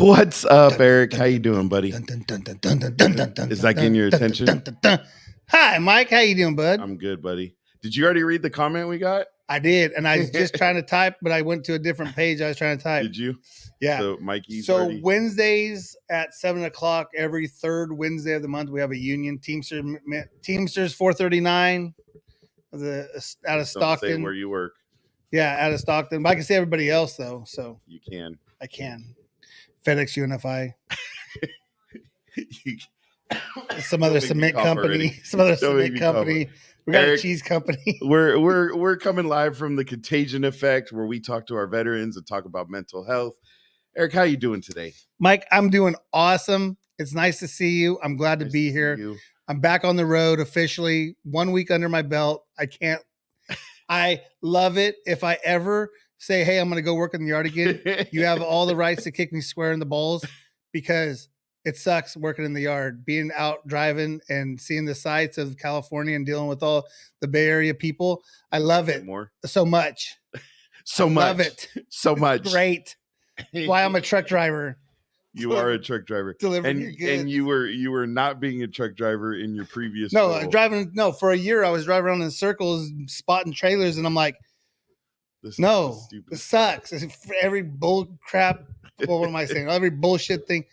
What's up, Eric? How you doing, buddy? Is that getting your attention? Hi, Mike. How you doing, bud? I'm good, buddy. Did you already read the comment we got? I did, and I was just trying to type, but I went to a different page. I was trying to type. Did you? Yeah. So, Mikey. Wednesdays at 7:00, every third Wednesday of the month, we have a union. Teamsters 439, out of Stockton. Don't say where you work. Yeah, out of Stockton. But I can say everybody else though. So you can. I can. FedEx UNFI. Some other cement company. Some other cement company. We got Eric, a cheese company. We're coming live from the Contagion Effect, where we talk to our veterans and talk about mental health. Eric, how you doing today? Mike, I'm doing awesome. It's nice to see you. I'm glad to be here. I'm back on the road officially. 1 week under my belt. I love it. If I ever say, hey, I'm going to go work in the yard again, you have all the rights to kick me square in the balls, because it sucks working in the yard, being out driving and seeing the sights of California and dealing with all the Bay Area people. I love it so much. Love it so much. Great. Why I'm a truck driver. You are a truck driver. Delivering your goods. And you were not being a truck driver in your previous role. No, for a year I was driving around in circles, spotting trailers, and I'm like, this sucks. Every bull crap. Well, what am I saying? Every bullshit thing.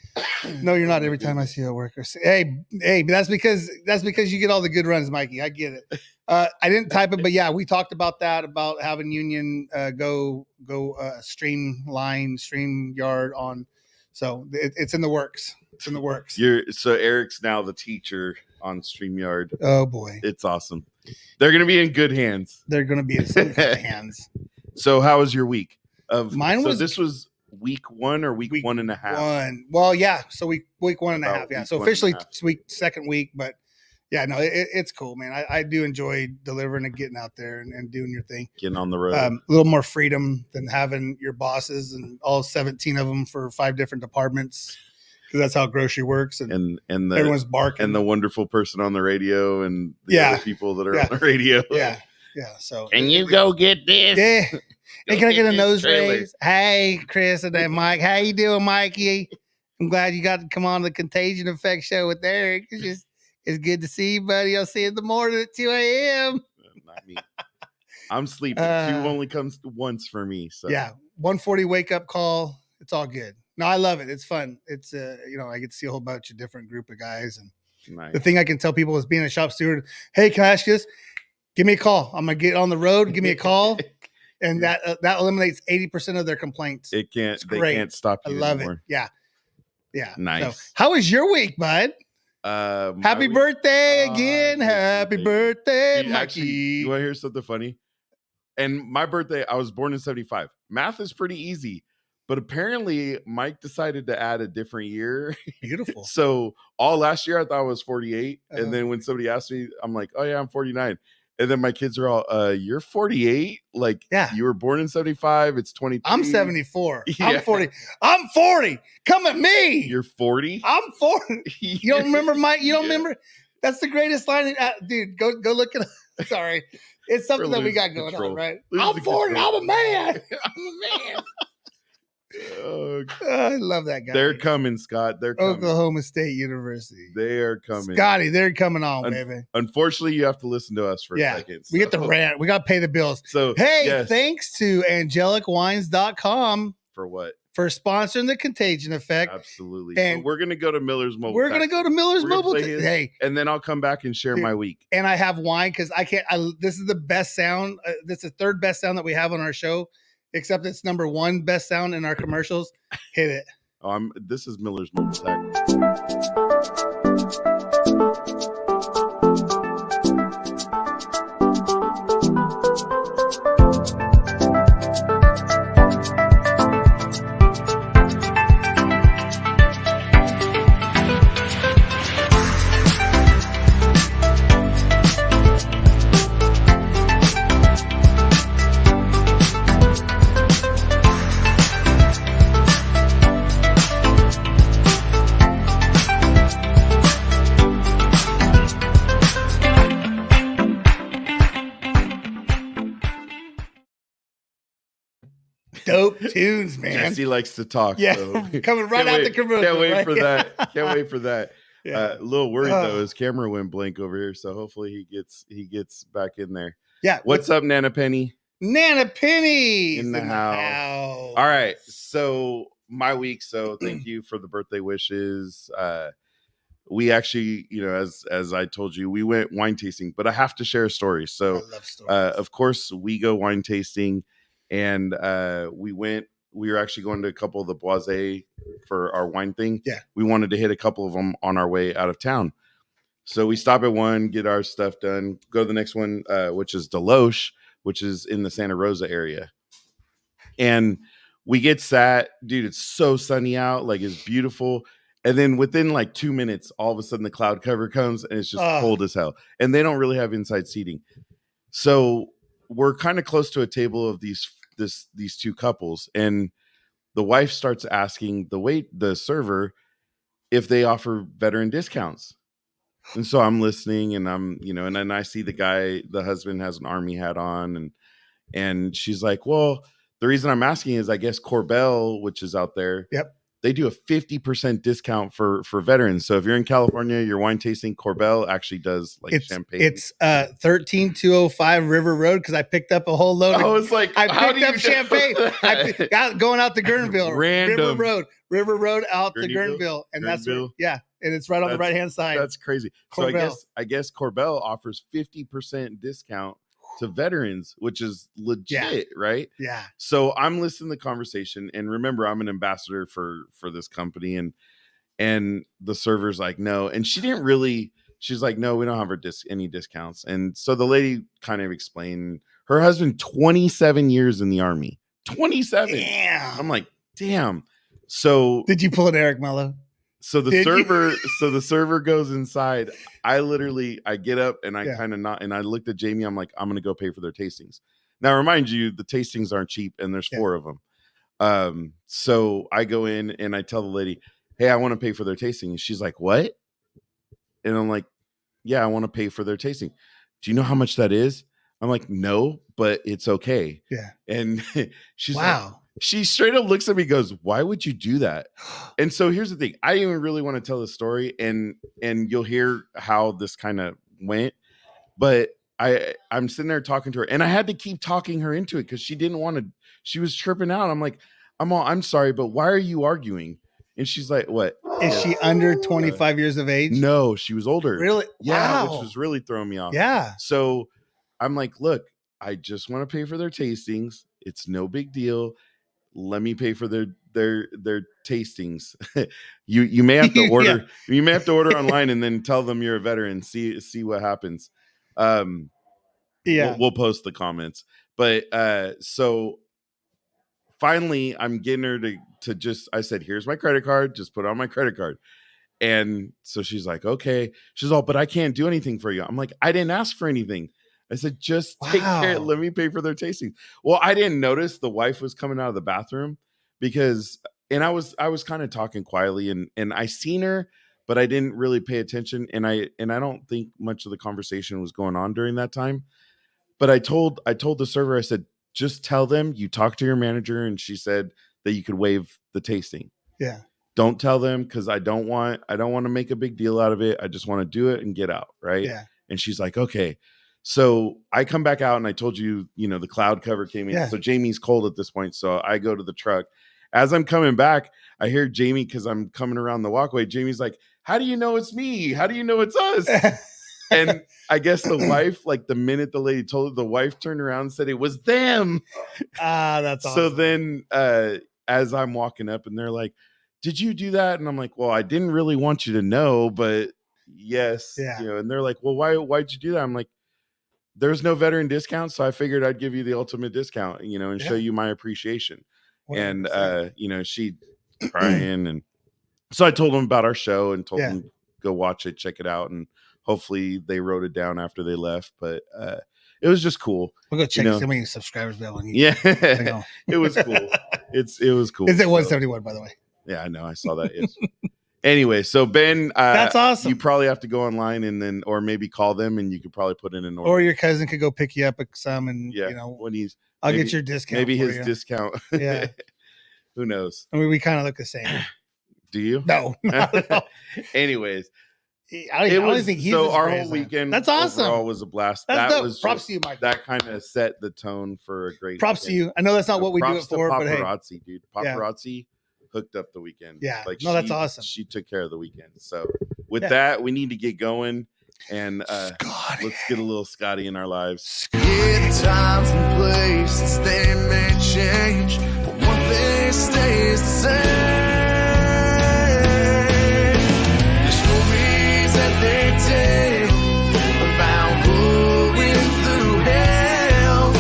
No, you're not. Every time I see a worker, hey, but that's because you get all the good runs, Mikey. I get it. I didn't type it, but yeah, we talked about that, about having union go stream yard on. So it's in the works. It's in the works. So Eric's now the teacher on StreamYard. Oh boy, it's awesome. They're going to be in good hands. They're going to be in some good hands. So how was your week? This was week 1 or week 1.5? Well, yeah. So week 1.5. Yeah. So officially second week, but yeah, no, it's cool, man. I do enjoy delivering and getting out there and doing your thing. Getting on the road. A little more freedom than having your bosses and all 17 of them for 5 different departments, because that's how grocery works. And everyone's barking. And the wonderful person on the radio and the other people that are on the radio. Yeah. Yeah. So can you go get this? Yeah. Hey, can I get a nose raise? Hey, Chris and then Mike. How you doing, Mikey? I'm glad you got to come on the Contagion Effect show with Eric. It's good to see you, buddy. I'll see you in the morning at 2 a.m. Not me. I'm sleeping. 2 only comes once for me. So yeah, 1:40 wake up call. It's all good. No, I love it. It's fun. It's I get to see a whole bunch of different group of guys, and the thing I can tell people is, being a shop steward, hey, can I ask you this? Give me a call. I'm gonna get on the road. Give me a call. And that eliminates 80% of their complaints. They can't stop you. I love anymore. it. Yeah. Nice. So, how was your week, bud? Happy birthday again. Happy birthday, Mikey. Actually, you want to hear something funny? And my birthday, I was born in 1975. Math is pretty easy, but apparently Mike decided to add a different year. Beautiful. So all last year I thought I was 48. And then when somebody asked me, I'm like, oh yeah, I'm 49. And then my kids are all, you're 48? Like, yeah, you were born in 1975. It's 23. I'm 74. Yeah. I'm 40. I'm 40. Come at me. You're 40? I'm 40. You don't remember, Mike? You don't remember? That's the greatest line. Dude, go look at it. Sorry. It's something that we got going on, right? I'm 40. I'm a man. I'm a man. I love that guy. They're coming, Scott. They're coming. Oklahoma State University. They are coming. Scotty, they're coming on, baby. Unfortunately, you have to listen to us for a second. We get the rant. We got to pay the bills. So, hey, thanks to angelicwines.com. For what? For sponsoring the Contagion Effect. Absolutely. And so we're going to go to Miller's Mobile. We're going to go to Miller's Mobile. Hey. And then I'll come back and share my week. And I have wine because this is the best sound. This is the third best sound that we have on our show, except it's number 1 best sound in our commercials. Hit it. This is Miller's Mobile Tech. dope tunes, man. Jesse likes to talk. Yeah, so. coming right out the commercial. Can't wait right? for that. Can't wait for that. Yeah. A little worried though, his camera went blank over here, so hopefully he gets back in there. Yeah. What's up, Nana Penny? Nana Penny in the house. All right, so my week. So thank you for the birthday wishes. We actually, as I told you, we went wine tasting, but I have to share a story. So, I love stories. Of course, we go wine tasting, and we were actually going to a couple of the Boisé for our wine thing. Yeah. We wanted to hit a couple of them on our way out of town. So we stop at one, get our stuff done, go to the next one, which is Deloche, which is in the Santa Rosa area. And we get sat, dude, it's so sunny out, like it's beautiful. And then within like 2 minutes, all of a sudden the cloud cover comes and it's just cold as hell. And they don't really have inside seating. So we're kind of close to a table of these two couples. And the wife starts asking the server if they offer veteran discounts. And so I'm listening and I'm, and then I see the husband has an army hat on and she's like, well, the reason I'm asking is I guess Corbel, which is out there. Yep. They do a 50% discount for veterans. So if you're in California, you're wine tasting, Corbel actually does champagne. It's 13205 River Road because I picked up a whole load. I was like, I picked up champagne. Going out to Guerneville. Random. River Road out to Guerneville. And that's where, and it's right on the right hand side. That's crazy. Corbel. So I guess Corbel offers 50% discount to veterans, which is legit, right? Yeah. So I'm listening to the conversation, and remember, I'm an ambassador for this company, and the server's like, no, and she's like, no, we don't have any discounts. And so the lady kind of explained her husband 27 years in the Army. 27. Damn. I'm like, damn. So did you pull an Eric Mello? So the server goes inside. I get up and I kind of not, and I looked at Jamie. I'm like, I'm going to go pay for their tastings. Now, remind you, the tastings aren't cheap and there's 4 of them. So I go in and I tell the lady, hey, I want to pay for their tasting. And she's like, what? And I'm like, yeah, I want to pay for their tasting. Do you know how much that is? I'm like, no, but it's okay. Yeah. And she's wow. like, she straight up looks at me and goes, why would you do that? And so here's the thing. I didn't even really want to tell the story, and you'll hear how this kind of went. But I'm sitting there talking to her, and I had to keep talking her into it because she didn't want to. She was tripping out. I'm like, I'm sorry, but why are you arguing? And she's like, what? Is she under 25 years of age? No, she was older. Really? Yeah, wow. Which was really throwing me off. Yeah. So I'm like, look, I just want to pay for their tastings. It's no big deal. Let me pay for their tastings. you may have to order. You may have to order online and then tell them you're a veteran. See what happens. We'll post the comments. But so finally, I'm getting her to just. I said, "Here's my credit card. Just put it on my credit card." And so she's like, "Okay." She's all, "But I can't do anything for you." I'm like, "I didn't ask for anything." I said, just take care. Let me pay for their tasting. Well, I didn't notice the wife was coming out of the bathroom and I was kind of talking quietly and I seen her, but I didn't really pay attention. And I don't think much of the conversation was going on during that time. But I told the server, I said, just tell them you talked to your manager and she said that you could waive the tasting. Yeah. Don't tell them because I don't want to make a big deal out of it. I just want to do it and get out. Right. Yeah. And she's like, okay. So I come back out and I told you, the cloud cover came in. Yeah. So Jamie's cold at this point. So I go to the truck. As I'm coming back, I hear Jamie, because I'm coming around the walkway. Jamie's like, how do you know it's me? How do you know it's us? And I guess the wife, like the minute the lady told her, the wife turned around and said it was them. That's awesome. So then as I'm walking up and they're like, did you do that? And I'm like, well, I didn't really want you to know, but yes. Yeah. And they're like, well, why'd you do that? I'm like, there's no veteran discount, so I figured I'd give you the ultimate discount, and show you my appreciation. 100%. And she crying, and so I told them about our show and told them go watch it, check it out, and hopefully they wrote it down after they left. But it was just cool. We'll go check how many subscribers we have on YouTube. Yeah, it was cool. It was cool. Is it 171 by the way? Yeah, I know. I saw that. Yes. Anyway, so Ben, that's awesome. You probably have to go online and then, or maybe call them, and you could probably put in an order. Or your cousin could go pick you up some, and I'll get your discount. Maybe his discount. Yeah. Who knows? I mean, we kind of look the same. Do you? No. Not at all. Anyways. I don't think he's so our whole weekend. That's awesome. Overall was a blast. That's that was props to you, Mike. That kind of set the tone for a great. Props weekend. to you. I know that's not what we do it for, paparazzi, but hey, dude. Paparazzi hooked up the weekend. Yeah, like that's awesome. She took care of the weekend. So with that, we need to get going and let's get a little Scotty in our lives. Yeah, times and places they may change, but one thing stays the same. They tell about going through hell.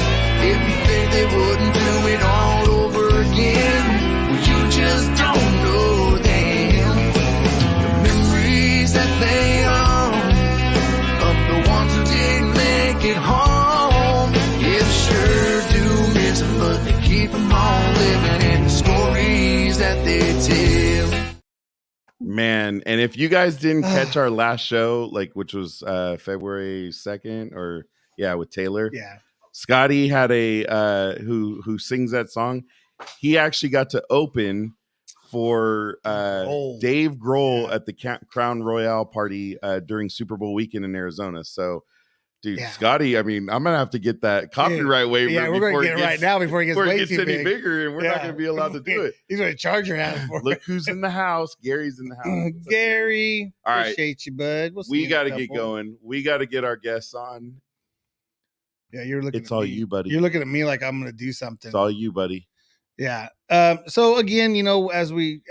If you think they wouldn't do it all over again, well, you just don't know them. The memories that they own of the ones who didn't make it home, yeah, sure do miss them, but they keep them all living in the stories that they tell. Man, and if you guys didn't catch our last show, which was February 2nd, or with Taylor. Yeah. Scotty had a who sings that song. He actually got to open for Dave Grohl at the Crown Royale party during Super Bowl weekend in Arizona. So dude, Scotty, I mean, I'm gonna have to get that copyright waiver. Yeah, we're gonna get it right now before it gets way too any bigger, and we're not gonna be allowed to do it. He's gonna charge your ass for it. Look who's in the house. Gary's in the house. Gary, all right, appreciate you, bud. We got to get going. We got to get our guests on. Yeah, you're looking. It's all you, buddy. You're looking at me like I'm gonna do something. It's all you, buddy. Yeah. So again, as we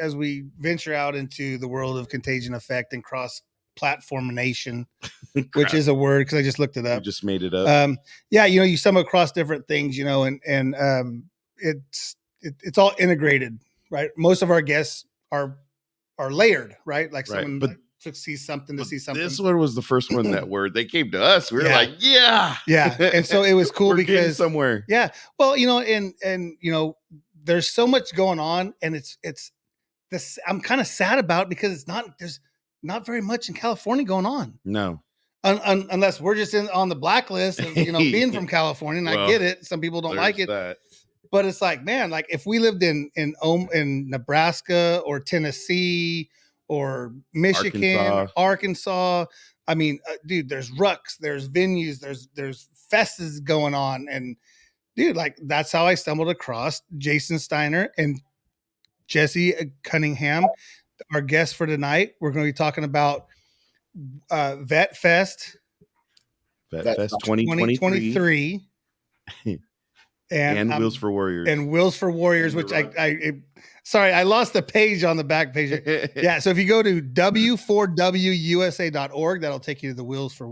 venture out into the world of contagion effect and cross-platformation, which is a word because I just looked it up. You just made it up. You stumble across different things, and it's all integrated, right? Most of our guests are layered, right? Like someone to see something. This one was the first one that word. They came to us. We were like, yeah. And so it was cool because somewhere. Yeah. Well, and there's so much going on, and it's this I'm kind of sad about because there's not very much in California going on. No. Unless we're just on the blacklist of, being from California, and I get it. Some people don't like it, but it's like, man, like if we lived in Nebraska or Tennessee or Michigan, Arkansas, I mean, dude, there's rucks, there's venues, there's fests going on, and dude, like that's how I stumbled across Jason Steiner and Jesse Cunningham, our guests for tonight. We're going to be talking about Vetfest 2023 and Wheels for Warriors. And Wheels for Warriors, which I lost the page on the back page. Yeah, so if you go to w4wusa.org, that'll take you to the Wheels for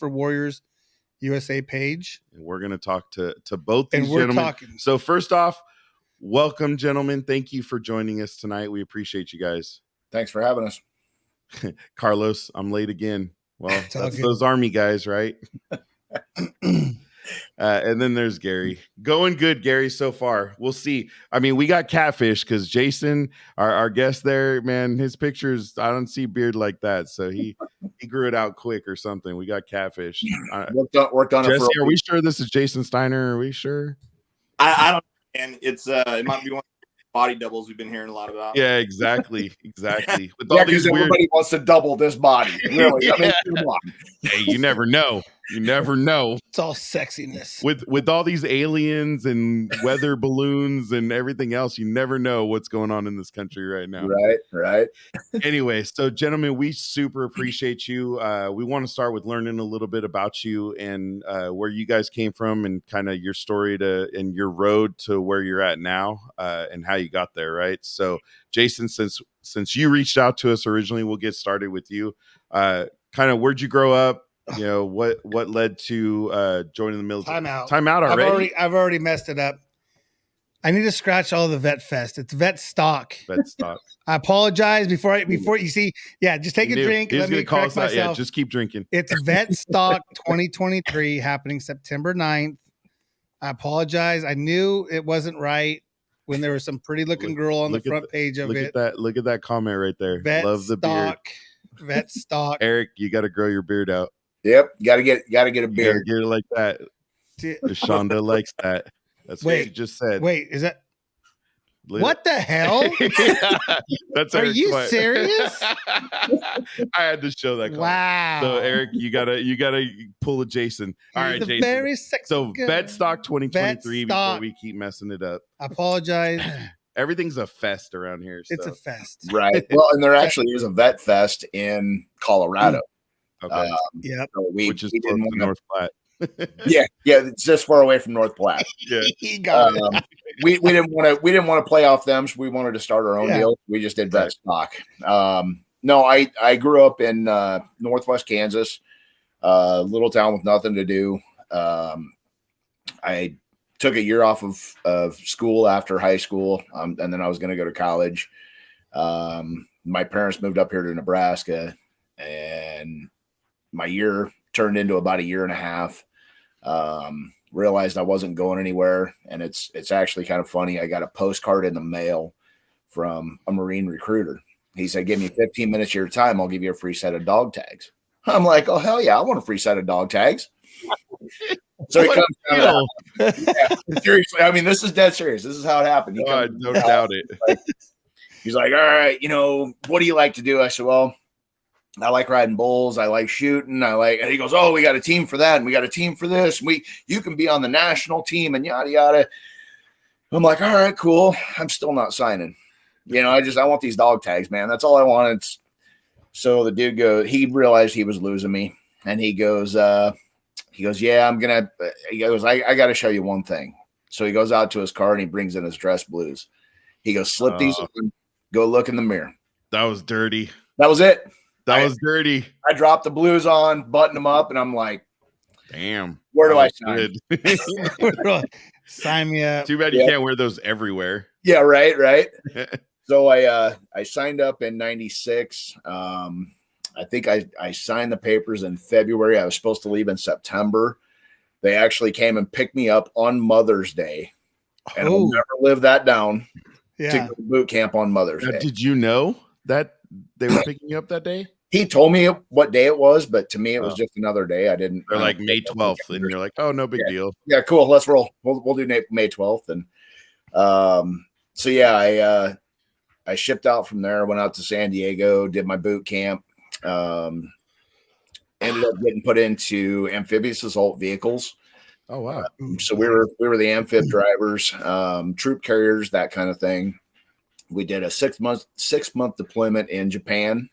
Warriors USA page. And we're going to talk to both these gentlemen. So first off, welcome, gentlemen. Thank you for joining us tonight. We appreciate you guys. Thanks for having us. Carlos, I'm late again. Well, that's those Army guys, right? And then there's Gary. Going good, Gary, so far. We'll see. I mean, we got catfish because Jason, our guest there, man, his pictures, I don't see beard like that. So he grew it out quick or something. We got catfish. Worked on Jesse, are we sure this is Jason Steiner? Are we sure? I don't know, man. It's it might be one of the body doubles we've been hearing a lot about. Yeah, exactly. With all these everybody wants to double this body. Really? Yeah. I mean, come on. Hey, you never know. You never know. It's all sexiness. With all these aliens and weather balloons and everything else, you never know what's going on in this country right now. Right. Anyway, so gentlemen, we super appreciate you. We want to start with learning a little bit about you and where you guys came from and kind of your story and your road to where you're at now and how you got there, right? So Jason, since you reached out to us originally, we'll get started with you. Kind of where'd you grow up? What led to joining the military? Time out already. I've already messed it up. I need to scratch all the Vetfest. It's Vetstock. I apologize before you see. Yeah, just take a drink. Let me correct myself. Yeah, just keep drinking. It's Vetstock 2023 happening September 9th. I apologize. I knew it wasn't right when there was some pretty looking girl on the front page of it. Look at that comment right there. Vetstock, love the beard. Vetstock. Eric, you got to grow your beard out. Yep, got to get a beard. Get it like that. Shonda likes that. That's what she just said. Wait, is that what the hell? That's Are Eric's you point. serious? I had to show that. Wow. So Eric, you gotta pull a Jason. All right, Jason. Very sexy So Vetstock 2023 before Vetstock. we keep messing it up. I apologize. Everything's a fest around here. It's so. a fest. Right. Well, and there actually is a vet fest in Colorado. Okay. Yep. So Which is close to North Platte. yeah, it's just far away from North Platte. Yeah. He got it. We didn't want to play off them, so we wanted to start our own deal. We just did Right. Vetstock. No, I grew up in Northwest Kansas, little town with nothing to do. I took a year off of school after high school, and then I was going to go to college. My parents moved up here to Nebraska, and my year turned into about a year and a half. Realized I wasn't going anywhere, and it's actually kind of funny. I got a postcard in the mail from a Marine recruiter. He said, "Give me 15 minutes of your time. I'll give you a free set of dog tags." I'm like, "Oh, hell yeah, I want a free set of dog tags." So he comes down. Yeah, seriously, I mean, this is dead serious. This is how it happened. He I don't doubt it. He's like, "All right, what do you like to do?" I said, "Well, I like riding bulls. I like shooting. And he goes, "Oh, we got a team for that. And we got a team for this. You can be on the national team and yada, yada." I'm like, "All right, cool." I'm still not signing. I want these dog tags, man. That's all I wanted. So the dude he realized he was losing me. And he goes, "Yeah, he goes, I got to show you one thing." So he goes out to his car and he brings in his dress blues. He goes, "Slip these on, go look in the mirror." That was dirty. That was it. That was dirty. I dropped the blues on, button them up, and I'm like, damn. Where do I sign? Sign me up. Too bad you can't wear those everywhere. Yeah, right. So I signed up in 96. I think I signed the papers in February. I was supposed to leave in September. They actually came and picked me up on Mother's Day. And I'll never live that down to go to boot camp on Mother's Day. Did you know that they were picking you up that day? He told me what day it was, but to me it was just another day. I didn't. They're like May 12th, and you're like, "Oh, no big deal." Yeah, cool. Let's roll. We'll do May 12th, and so yeah, I shipped out from there. Went out to San Diego, did my boot camp. Ended up getting put into amphibious assault vehicles. Oh wow! So we were the amphib drivers, troop carriers, that kind of thing. We did a 6 month deployment in Japan.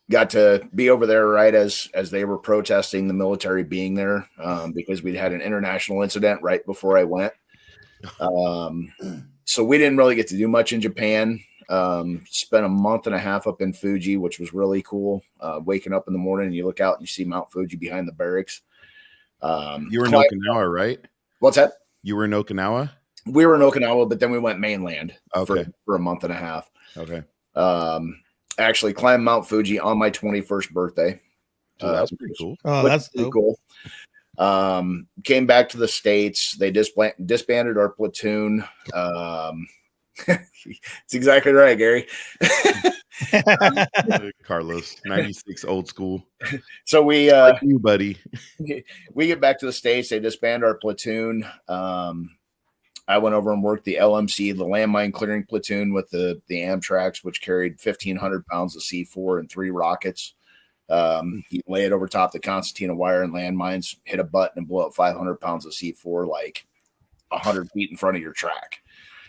Got to be over there right as they were protesting the military being there, because we'd had an international incident right before I went. So we didn't really get to do much in Japan. Spent a month and a half up in Fuji, which was really cool. Waking up in the morning and you look out and you see Mount Fuji behind the barracks. You were in Okinawa, right? What's that? You were in Okinawa? We were in Okinawa, but then we went mainland for a month and a half. Okay. Actually climbed Mount Fuji on my 21st birthday. So that's pretty cool. Oh, that's pretty cool. Came back to the States. They disbanded our platoon. It's exactly right, Gary. Carlos, 96 old school. So we like you, buddy. We get back to the States. They disband our platoon. I went over and worked the LMC, the landmine clearing platoon, with the Amtracs, which carried 1,500 pounds of C4 and 3 rockets. You lay it over top the concertina wire and landmines, hit a button and blow up 500 pounds of C4 like 100 feet in front of your track.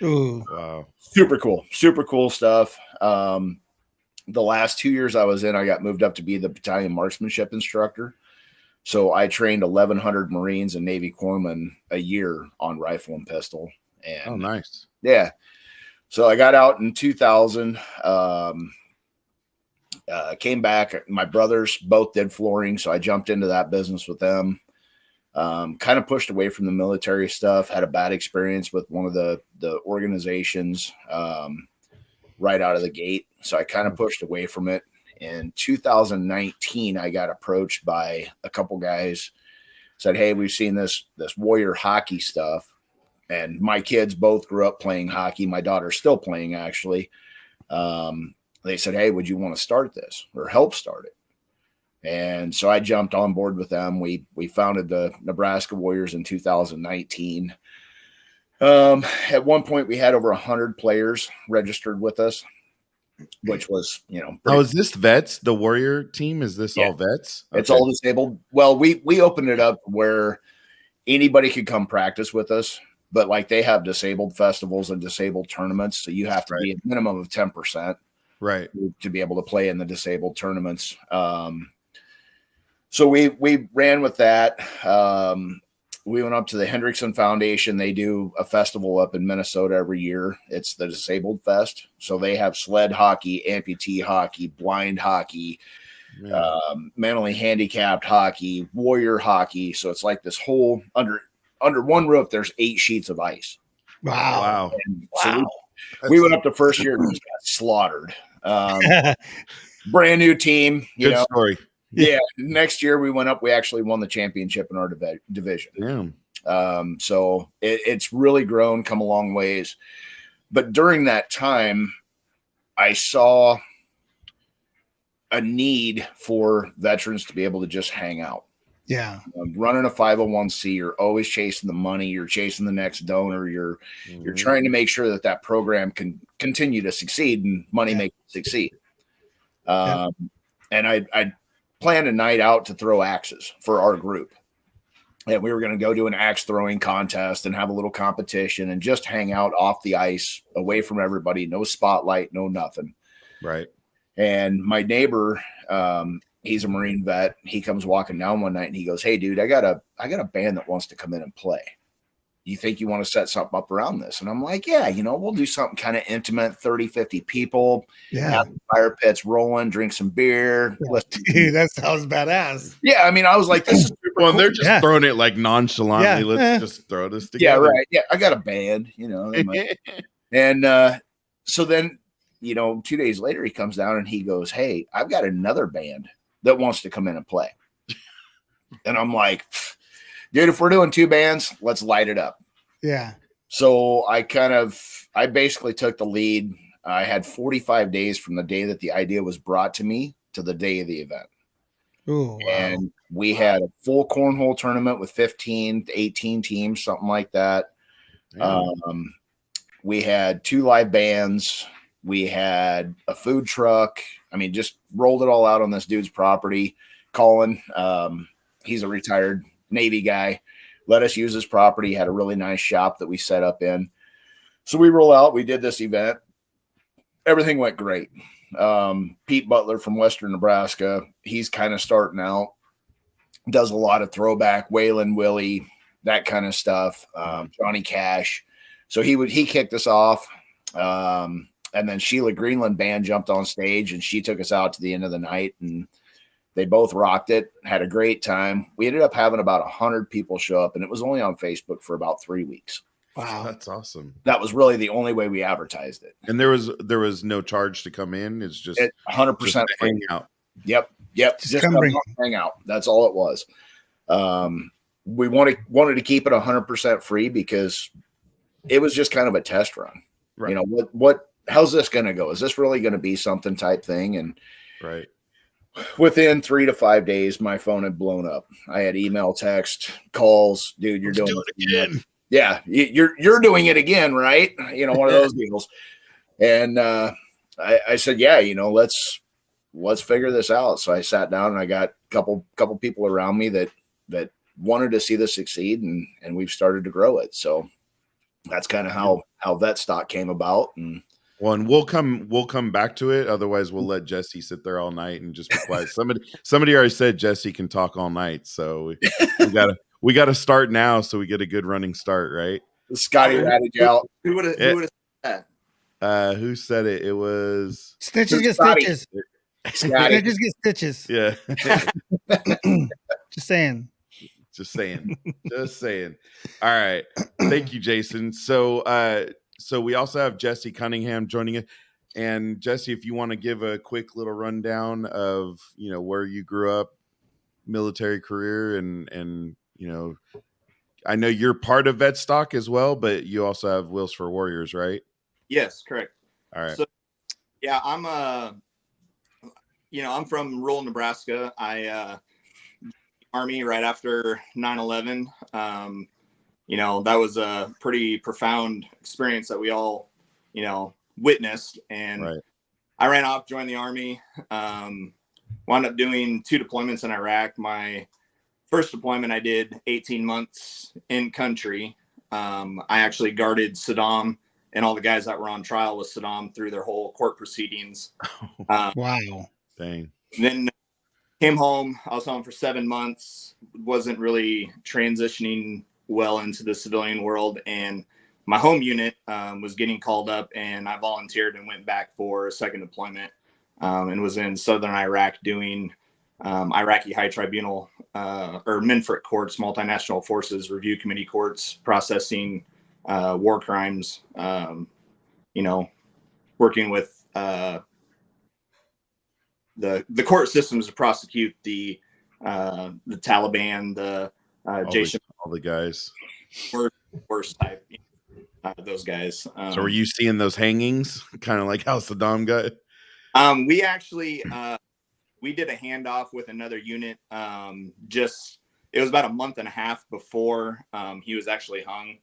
Ooh. Wow. Super cool stuff. The last 2 years I was in, I got moved up to be the battalion marksmanship instructor. So I trained 1,100 Marines and Navy corpsmen a year on rifle and pistol. And oh, nice. Yeah. So I got out in 2000. Came back. My brothers both did flooring, so I jumped into that business with them. Kind of pushed away from the military stuff. Had a bad experience with one of the organizations right out of the gate, so I kind of pushed away from it. In 2019, I got approached by a couple guys. Said, "Hey, we've seen this warrior hockey stuff, and my kids both grew up playing hockey. My daughter's still playing, actually." They said, "Hey, would you want to start this or help start it?" And so I jumped on board with them. We founded the Nebraska Warriors in 2019. At one point we had over 100 players registered with us, which was, Oh, is this vets? The Warrior team? Is this all vets? Okay. It's all disabled. Well, we opened it up where anybody could come practice with us, but like they have disabled festivals and disabled tournaments. So you have to be a minimum of 10%, right, to be able to play in the disabled tournaments. So we ran with that. We went up to the Hendrickson Foundation. They do a festival up in Minnesota every year. It's the Disabled Fest. So they have sled hockey, amputee hockey, blind hockey, mentally handicapped hockey, warrior hockey. So it's like this whole under one roof, there's 8 sheets of ice. Wow. So we went up the first year and just got slaughtered. Brand new team. Good story. Yeah. Next year we went up. We actually won the championship in our division. Damn. So it's really grown, come a long ways. But during that time, I saw a need for veterans to be able to just hang out. Yeah. Running a 501c, you're always chasing the money. You're chasing the next donor. You're trying to make sure that program can continue to succeed and money makes it succeed. And I planned a night out to throw axes for our group. And we were going to go do an axe throwing contest and have a little competition and just hang out off the ice, away from everybody, no spotlight, no nothing. Right. And my neighbor, he's a Marine vet. He comes walking down one night and he goes, "Hey dude, I got a band that wants to come in and play. You think you want to set something up around this?" And I'm like, "Yeah, we'll do something kind of intimate, 30, 50 people, have fire pits rolling, drink some beer." Dude, that sounds badass. Yeah. I mean, I was like, this is super well, cool. They're just throwing it like nonchalantly. Let's just throw this together. Yeah, right. Yeah, I got a band, and so then, 2 days later, he comes down and he goes, "Hey, I've got another band that wants to come in and play." And I'm like, "Dude, if we're doing 2 bands, let's light it up." Yeah. So I basically took the lead. I had 45 days from the day that the idea was brought to me to the day of the event. Ooh, wow. And we had a full cornhole tournament with 15 to 18 teams, something like that. We had 2 live bands. We had a food truck. I mean, just rolled it all out on this dude's property. Colin, he's a retired Navy guy, let us use his property, had a really nice shop that we set up in. So we roll out, we did this event. Everything went great. Pete Butler from Western Nebraska, he's kind of starting out, does a lot of throwback, Waylon Willie, that kind of stuff. Johnny Cash. So he kicked us off. And then Sheila Greenland band jumped on stage and she took us out to the end of the night and they both rocked it, had a great time. We ended up having about 100 people show up and it was only on Facebook for about 3 weeks. Wow. That's awesome. That was really the only way we advertised it. And there was no charge to come in. It's just 100% hang out. Yep. Just come hang out. That's all it was. We wanted to keep it 100% free because it was just kind of a test run. Right. How's this going to go? Is this really going to be something type thing? And right. Within 3 to 5 days, my phone had blown up. I had email, text, calls. Dude, you're doing it again. Yeah, you're doing it again, right? One of those deals. And I said, yeah, let's figure this out. So I sat down and I got a couple people around me that wanted to see this succeed, and we've started to grow it. So that's kind of how Vetstock came about. And we'll come back to it. Otherwise, we'll let Jesse sit there all night and just be quiet. Somebody already said Jesse can talk all night, so we gotta start now so we get a good running start, right? Scotty ratted you out. Who would have said that? Who said it? It was Stitches get stitches. Stitches get stitches. Yeah. Just saying. Just saying. All right. Thank you, Jason. So we also have Jesse Cunningham joining us. And Jesse, if you want to give a quick little rundown of, where you grew up, military career, and I know you're part of Vetstock as well, but you also have Wheels for Warriors, right? Yes, correct. All right. So, yeah, I'm from rural Nebraska. I Army right after 9/11. That was a pretty profound experience that we all, witnessed. And Right. I ran off, joined the Army, wound up doing 2 deployments in Iraq. My first deployment, I did 18 months in country. I actually guarded Saddam and all the guys that were on trial with Saddam through their whole court proceedings. Wow. Dang. Then came home. I was home for 7 months. Wasn't really transitioning well into the civilian world, and my home unit was getting called up, and I volunteered and went back for a second deployment, and was in southern Iraq doing Iraqi High Tribunal or MNFRC courts, multinational forces review committee courts, processing war crimes. Working with the court systems to prosecute the Taliban, Jason, all the guys, worst type, those guys. So were you seeing those hangings, kind of like how Saddam got? We actually we did a handoff with another unit. It was about a month and a half before he was actually hung.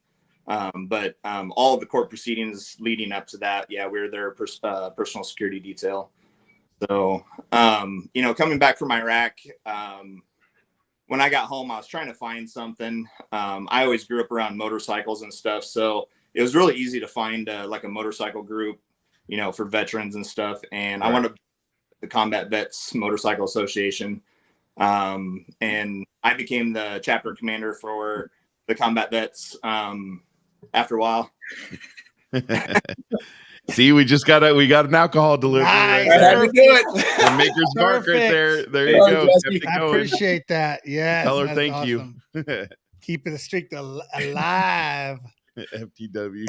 But all of the court proceedings leading up to that, we were their personal security detail. So, coming back from Iraq, when I got home, I was trying to find something. I always grew up around motorcycles and stuff, so it was really easy to find like a motorcycle group, for veterans and stuff. And I wound up the Combat Vets Motorcycle Association, and I became the chapter commander for the Combat Vets after a while. See, we got an alcohol delivery. Nice. Right I had to do it. the Maker's Mark right there. There you go. I appreciate that. Yeah. Tell her thank you. Keeping the streak alive. FTW.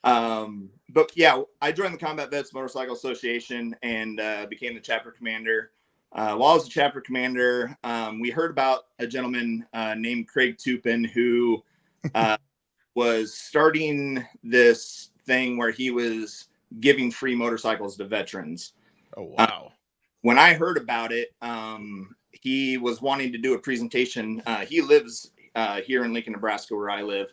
But yeah, I joined the Combat Vets Motorcycle Association and became the chapter commander. While I was the chapter commander, we heard about a gentleman named Craig Tupin who was starting this thing where he was giving free motorcycles to veterans. Oh, wow. When I heard about it, he was wanting to do a presentation. He lives here in Lincoln, Nebraska, where I live.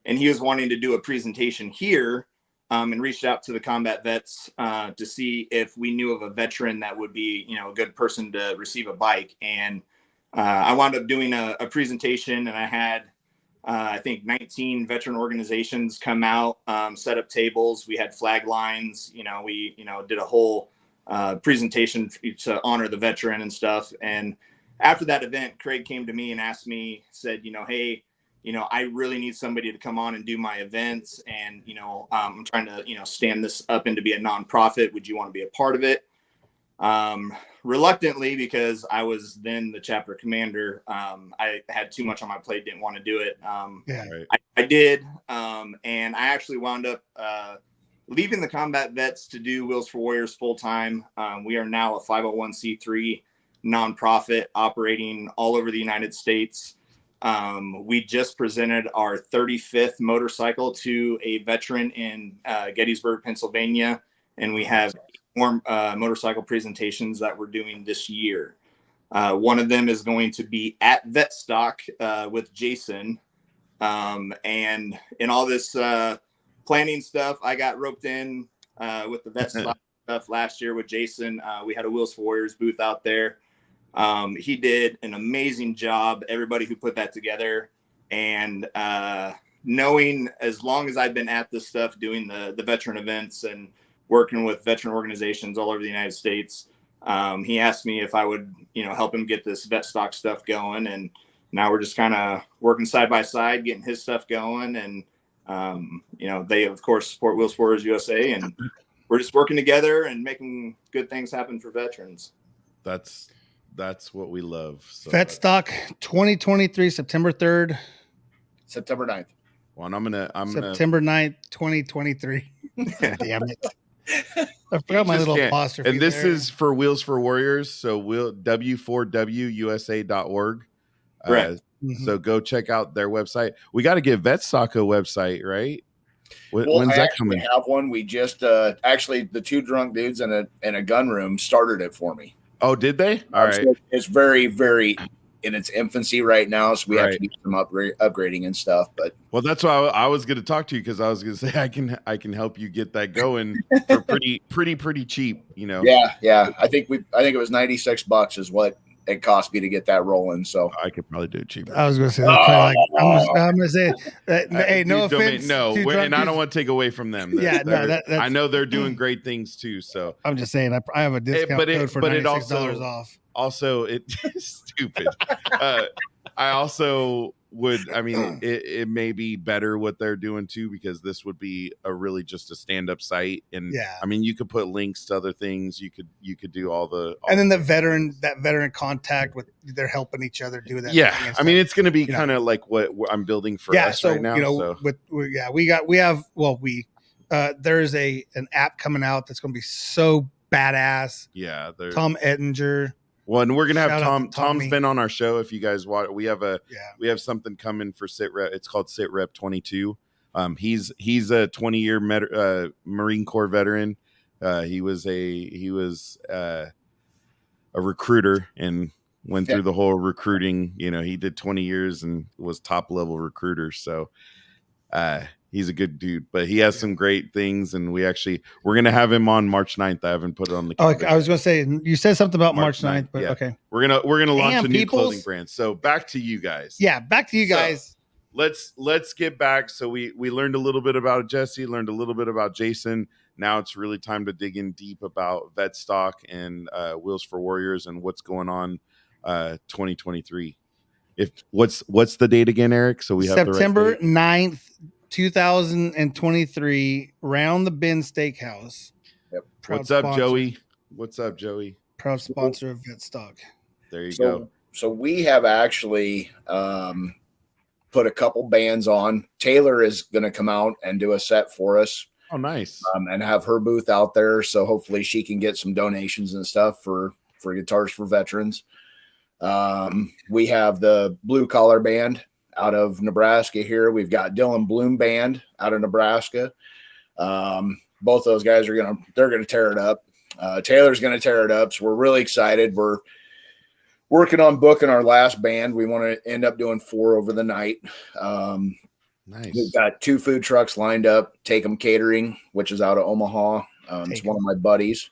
And he was wanting to do a presentation here and reached out to the combat vets to see if we knew of a veteran that would be, a good person to receive a bike. And I wound up doing a presentation, and I had I think 19 veteran organizations come out, set up tables. We had flag lines. We did a whole presentation to honor the veteran and stuff. And after that event, Craig came to me and asked me, said, hey, I really need somebody to come on and do my events. And, I'm trying to, stand this up and to be a nonprofit. Would you want to be a part of it? Reluctantly, because I was then the chapter commander. I had too much on my plate, didn't want to do it. I did. And I actually wound up leaving the combat vets to do Wheels for Warriors full time. We are now a 501c3 nonprofit operating all over the United States. We just presented our 35th motorcycle to a veteran in Gettysburg, Pennsylvania, and we have more motorcycle presentations that we're doing this year. One of them is going to be at Vetstock with Jason. And in all this planning stuff, I got roped in with the Vetstock stuff last year with Jason. We had a Wheels for Warriors booth out there. He did an amazing job, everybody who put that together. And knowing as long as I've been at this stuff, doing the veteran events and working with veteran organizations all over the United States, he asked me if I would, help him get this Vetstock stuff going. And now we're just kind of working side by side, getting his stuff going. And, they, of course, support Wheels for Warriors USA. And we're just working together and making good things happen for veterans. That's what we love. So. Vetstock 2023, September 3rd. September 9th. Well, and I'm September 9th, 2023. Damn it. I forgot my little apostrophe. And this is for Wheels for Warriors. So w4wusa.org. Right. So go check out their website. We got to give Vetstock a website, right? When's that coming? We have one. We just actually the two drunk dudes in a gun room started it for me. Oh, did they? All right. So it's very, very in its infancy right now, so we have to do some upgrading and stuff. But that's why I was going to talk to you, because I was going to say I can help you get that going for pretty cheap. Yeah. I think it was $96 is what it cost me to get that rolling. So I could probably do it cheaper. I was going to say, I'm going to say, hey, no offense. And I don't want to take away from them. I know they're doing great things too. So I'm just saying, I have a discount code for $96 off. Also, it's stupid. I also would, it may be better what they're doing too, because this would be really just a stand-up site. And you could put links to other things. You could do all the then that veteran contact with, they're helping each other do that. Yeah. It's going to be kind of like what I'm building for us right now. There's an app coming out that's going to be so badass. Yeah. Tom Ettinger. Well, and we're gonna have Tom. Tom's been on our show. If you guys watch, we have something coming for SITREP. It's called SITREP 22. He's a 20-year Marine Corps veteran. He was a recruiter and went through the whole recruiting. He did 20 years and was top level recruiter. So he's a good dude, but he has some great things, and we're going to have him on March 9th. I haven't put it on the calendar. I was going to say, you said something about March 9th, but okay. We're going to launch a new clothing brand. So back to you guys. Yeah, back to you guys. Let's get back. So we learned a little bit about Jesse, learned a little bit about Jason. Now it's really time to dig in deep about Vetstock and Wheels for Warriors and what's going on 2023. What's the date again, Eric? So we have September 9th. 2023, Round the Bend Steakhouse. Yep. What's up, Joey? Proud sponsor of Vetstock. There you go. So we have actually put a couple bands on. Taylor is going to come out and do a set for us. Oh, nice. And have her booth out there. So hopefully she can get some donations and stuff for guitars for veterans. We have the Blue Collar Band out of Nebraska here. We've got Dylan Bloom Band out of Nebraska. Both those guys they're gonna tear it up. Taylor's gonna tear it up, so we're really excited. We're working on booking our last band. We want to end up doing 4 over the night. Nice. We've got 2 food trucks lined up. Take 'em Catering, which is out of Omaha. It's one of my buddies.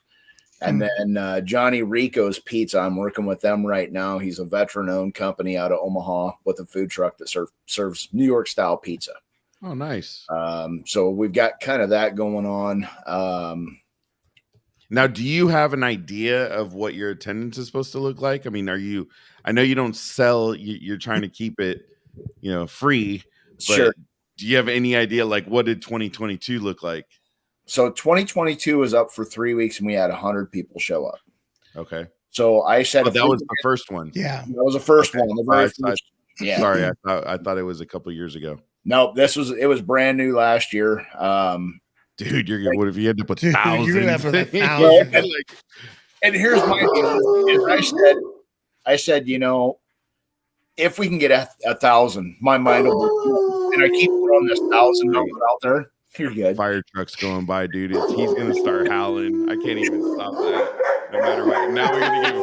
And then Johnny Rico's Pizza, I'm working with them right now. He's a veteran-owned company out of Omaha with a food truck that serves New York-style pizza. Oh, nice. So we've got kind of that going on. Now, do you have an idea of what your attendance is supposed to look like? I know you don't sell, you're trying to keep it, free. But sure. Do you have any idea, like, what did 2022 look like? So 2022 was up for 3 weeks and we had 100 people show up. Okay. So I said that was the first one. Yeah. That was the first one. The very first. Yeah. Sorry, I thought it was a couple years ago. No, it was brand new last year. Dude, what if you had to put thousands? You're gonna have to put thousands. And here's my deal. I said, if we can get 1,000, my mind will be, and I keep throwing this 1,000 number out there. You're good. Fire trucks going by, dude. He's gonna start howling. I can't even stop that. No matter what. Now we're gonna give.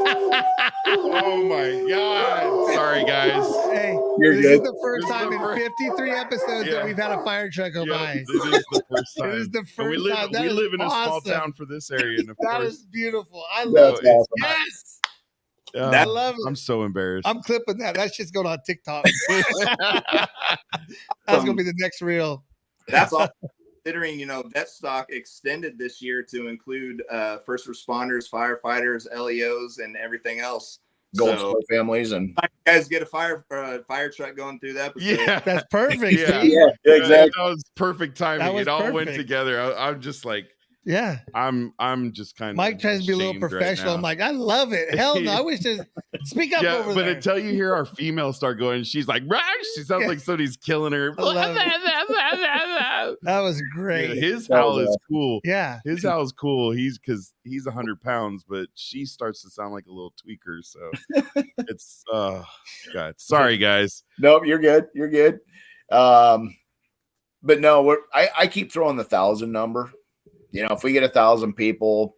Oh my god! Sorry, guys. Hey, this is the first time in 53 episodes that we've had a fire truck go by. This is the first time. This is the first time. We live in a small town for this area. And that is beautiful. I love it. Awesome. Yes. I love it. I'm so embarrassed. I'm clipping that. That shit's going on TikTok. That's gonna be the next reel. That's all. Considering, Vetstock extended this year to include first responders, firefighters, LEOs, and everything else. Gold Star families, and you guys get a fire truck going through that. Yeah, that's perfect. Yeah, exactly. That was perfect timing. It all went together. I'm just like, I'm just kind of. Mike tries to be a little professional. I'm like, I love it. Hell no, I wish to speak up over there. But until you hear our female start going, she's like, she sounds like somebody's killing her. That was great. Yeah, his howl is cool. Yeah, his howl is cool. He's 100 pounds, but she starts to sound like a little tweaker. So it's God. Sorry, guys. Nope, you're good. You're good. but no, I keep throwing the 1,000 number. You know, if we get 1,000 people,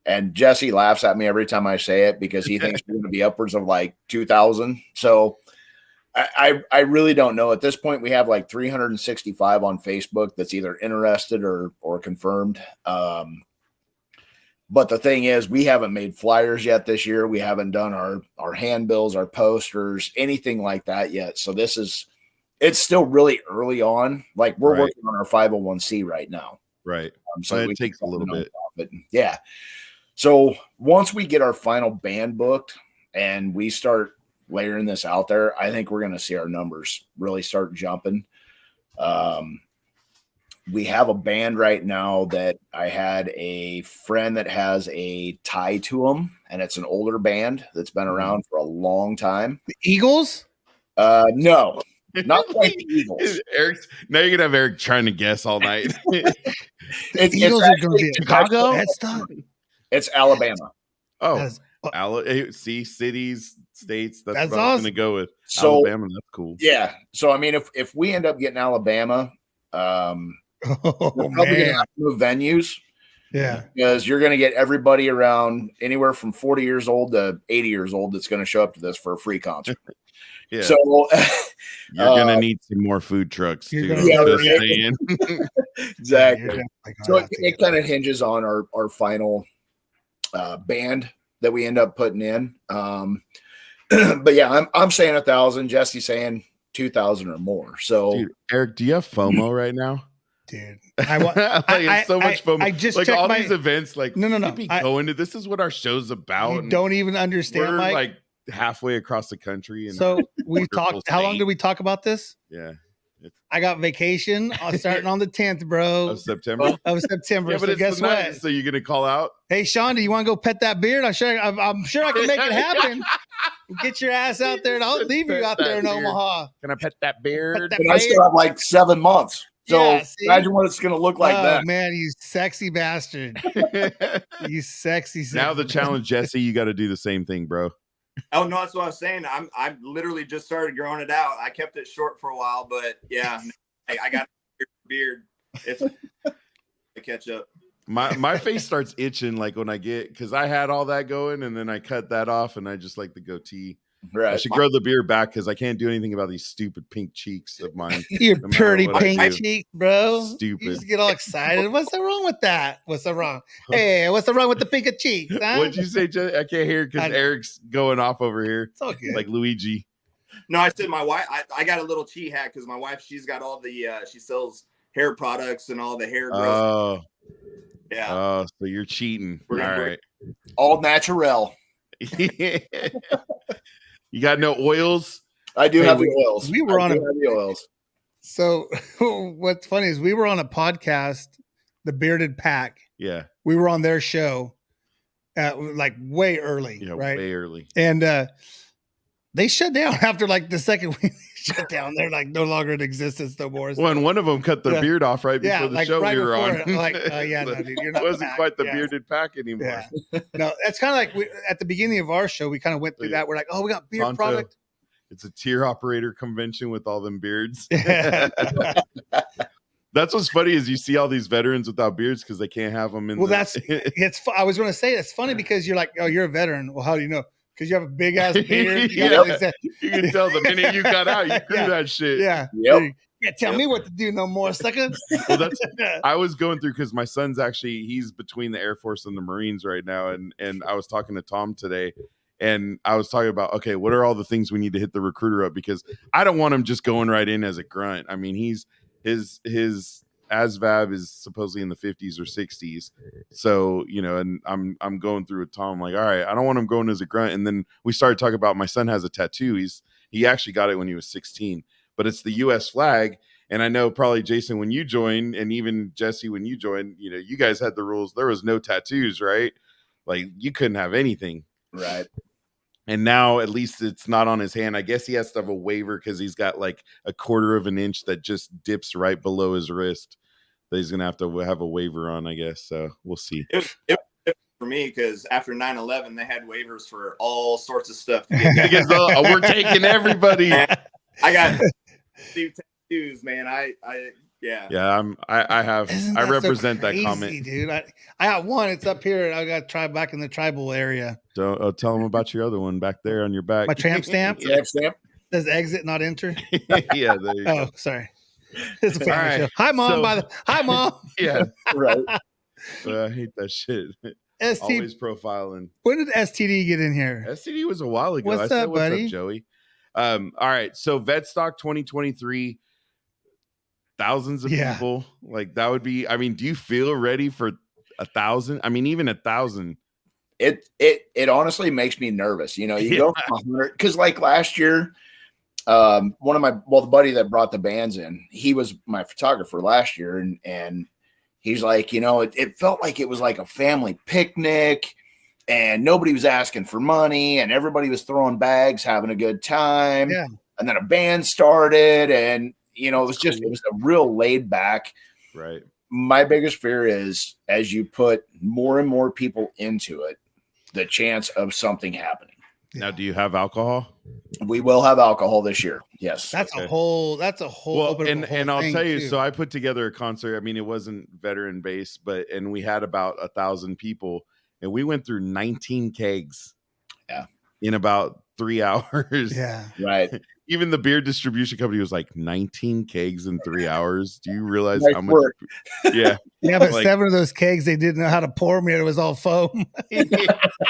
and Jesse laughs at me every time I say it because he thinks we're going to be upwards of like 2,000. So I really don't know. At this point, we have like 365 on Facebook that's either interested or confirmed. But the thing is, we haven't made flyers yet this year. We haven't done our handbills, our posters, anything like that yet. So it's still really early on. Like we're working on our 501c right now. Right. So it takes a little bit. But yeah. So once we get our final band booked and we start layering this out there, I think we're going to see our numbers really start jumping. We have a band right now that I had a friend that has a tie to them, and it's an older band that's been around for a long time. The Eagles? No, not quite the Eagles. Now you're gonna have Eric trying to guess all night. Eagles are going to be Chicago. It's Alabama. Oh, see, cities, states. That's what awesome. I was gonna go with. So, Alabama, that's cool. Yeah. So I mean, if we end up getting Alabama, we're probably gonna have to move venues. Yeah, because you're going to get everybody around anywhere from 40 years old to 80 years old that's going to show up to this for a free concert. Yeah. So you're going to need some more food trucks too. Exactly. So it kind of hinges on our final band that we end up putting in. But yeah, I'm saying 1,000. Jesse's saying 2,000 or more. So dude, Eric, do you have FOMO right now? Dude, it's so much FOMO. I just like all these events, like no. Going to this is what our show's about. You don't even understand. We're Mike. like halfway across the country. And so we talked. How long did we talk about this? Yeah, I got vacation starting on the 10th, bro. Of September. Yeah, but so guess what? So you're gonna call out? Hey, Sean, do you want to go pet that beard? I'm sure I can make it happen. Get your ass out there, and I'll leave you out there in Omaha. Can I pet that beard? I still have like 7 months. So imagine what it's going to look like then. Oh, man, you sexy bastard. You sexy. Now the challenge, Jesse, you got to do the same thing, bro. Oh, no, that's what I was saying. I literally just started growing it out. I kept it short for a while, but yeah, I got a beard. It's to catch up. My face starts itching like when I get, because I had all that going and then I cut that off and I just like the goatee. Right. I should grow the beard back because I can't do anything about these stupid pink cheeks of mine. Your pretty pink cheek, bro. Stupid. You just get all excited. What's the wrong with that? What's the wrong? Hey, what's the wrong with the pink cheeks? Huh? What'd you say, Jay? I can't hear because Eric's going off over here. It's all good. Like Luigi. No, I said my wife. I got a little cheat hack because my wife, she's got all the she sells hair products and all the hair growth. Oh, yeah. Oh, so you're cheating. All right. All natural. You got no oils? I do have the oils. We were on the oils. So what's funny is we were on a podcast, The Bearded Pack. Yeah. We were on their show at like way early. Yeah, right? Way early. And they shut down after like the second week. They shut down. They're like no longer in existence no more. So. Well, and one of them cut their beard off right before the show we were on. Like, yeah, no, dude, you're not. It wasn't quite the bearded pack anymore. Yeah. No, it's kind of like at the beginning of our show, we kind of went through that. We're like, oh, we got beard product. It's a tier operator convention with all them beards. That's what's funny is you see all these veterans without beards because they can't have them in. Well, I was going to say it's funny because you're like, oh, you're a veteran. Well, how do you know? Because you have a big ass beard. You can tell the minute you got out, you grew that shit. Yeah. Yep. You can't tell me what to do no more, sucker. Well, I was going through because my son's he's between the Air Force and the Marines right now, and I was talking to Tom today, and I was talking about, okay, what are all the things we need to hit the recruiter up, because I don't want him just going right in as a grunt. I mean, his ASVAB is supposedly in the 50s or 60s. So, and I'm going through with Tom, like, all right, I don't want him going as a grunt. And then we started talking about my son has a tattoo. He actually got it when he was 16, but it's the US flag. And I know probably Jason, when you joined, and even Jesse, when you joined, you guys had the rules. There was no tattoos, right? Like you couldn't have anything. Right. And now at least it's not on his hand. I guess he has to have a waiver because he's got like a 1/4 of an inch that just dips right below his wrist that he's going to have a waiver on, I guess. So we'll see. It for me, because after 9/11, they had waivers for all sorts of stuff. Because we're taking everybody. I got tattoos, man. Yeah. Yeah, I represent so crazy, that comment. dude. I got one. It's up here. I got to try back in the tribal area. Don't tell them about your other one back there on your back. My tramp stamp. Tramp stamp. Does exit not enter? Yeah, there you go. Sorry. It's a family All right, show. Hi, mom. so- Hi, mom. Yeah, right. I hate that shit. Always profiling. When did STD get in here? STD was a while ago. What's I said, up, "What's buddy?" up, Joey?" All right. So Vetstock 2023, thousands of people. Like that would be. I mean, do you feel ready for 1,000? I mean, even 1,000. It honestly makes me nervous. You know, you go from 100 because like last year, the buddy that brought the bands in, he was my photographer last year, and he's like, you know, it felt like it was like a family picnic. And nobody was asking for money, and everybody was throwing bags, having a good time. Yeah. And then a band started, and you know, it was a real laid back. Right. My biggest fear is as you put more and more people into it, the chance of something happening. Now, do you have alcohol? We will have alcohol this year. Yes. That's a whole. Well, and I'll tell you. Too. So I put together a concert. I mean, it wasn't veteran based, and we had about 1,000 people. And we went through 19 kegs in about 3 hours. Yeah. Right. Even the beer distribution company was like 19 kegs in 3 hours. Do you realize Nice how much? work. Yeah, but 7 of those kegs, they didn't know how to pour them yet. It was all foam.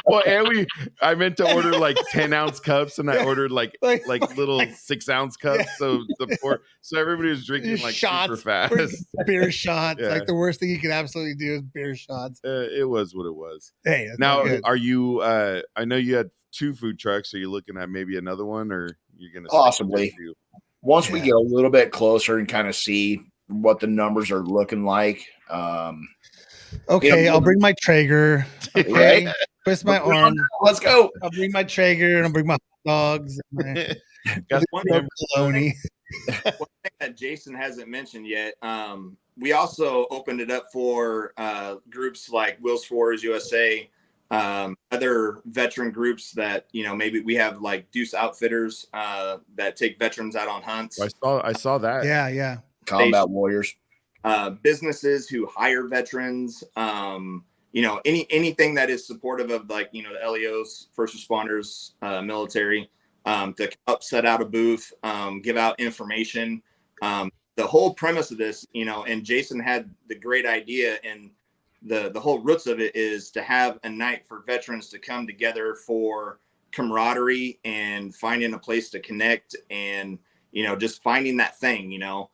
Well, and I meant to order like 10-ounce cups, and I ordered like little 6-ounce cups. Yeah. So everybody was drinking like shots, super fast. Beer shots. Yeah. Like the worst thing you could absolutely do is beer shots. It was what it was. Hey, now are you? I know you had 2 food trucks. Are you looking at maybe another one, or you're going to possibly once we get a little bit closer and kind of see what the numbers are looking like? Okay, I'll bring my Traeger. Okay, twist my arm. Let's go. I'll bring my Traeger and I'll bring my hot dogs. And one thing that Jason hasn't mentioned yet. We also opened it up for groups like Wheels for Warriors USA, other veteran groups that, you know, maybe we have like Deuce Outfitters that take veterans out on hunts. I saw that. Yeah. Combat Warriors. Businesses who hire veterans, you know, anything that is supportive of, like, you know, the LEOs, first responders, military, to help set out a booth, give out information. The whole premise of this, you know, and Jason had the great idea, and the whole roots of it is to have a night for veterans to come together for camaraderie and finding a place to connect, and, you know, just finding that thing, you know.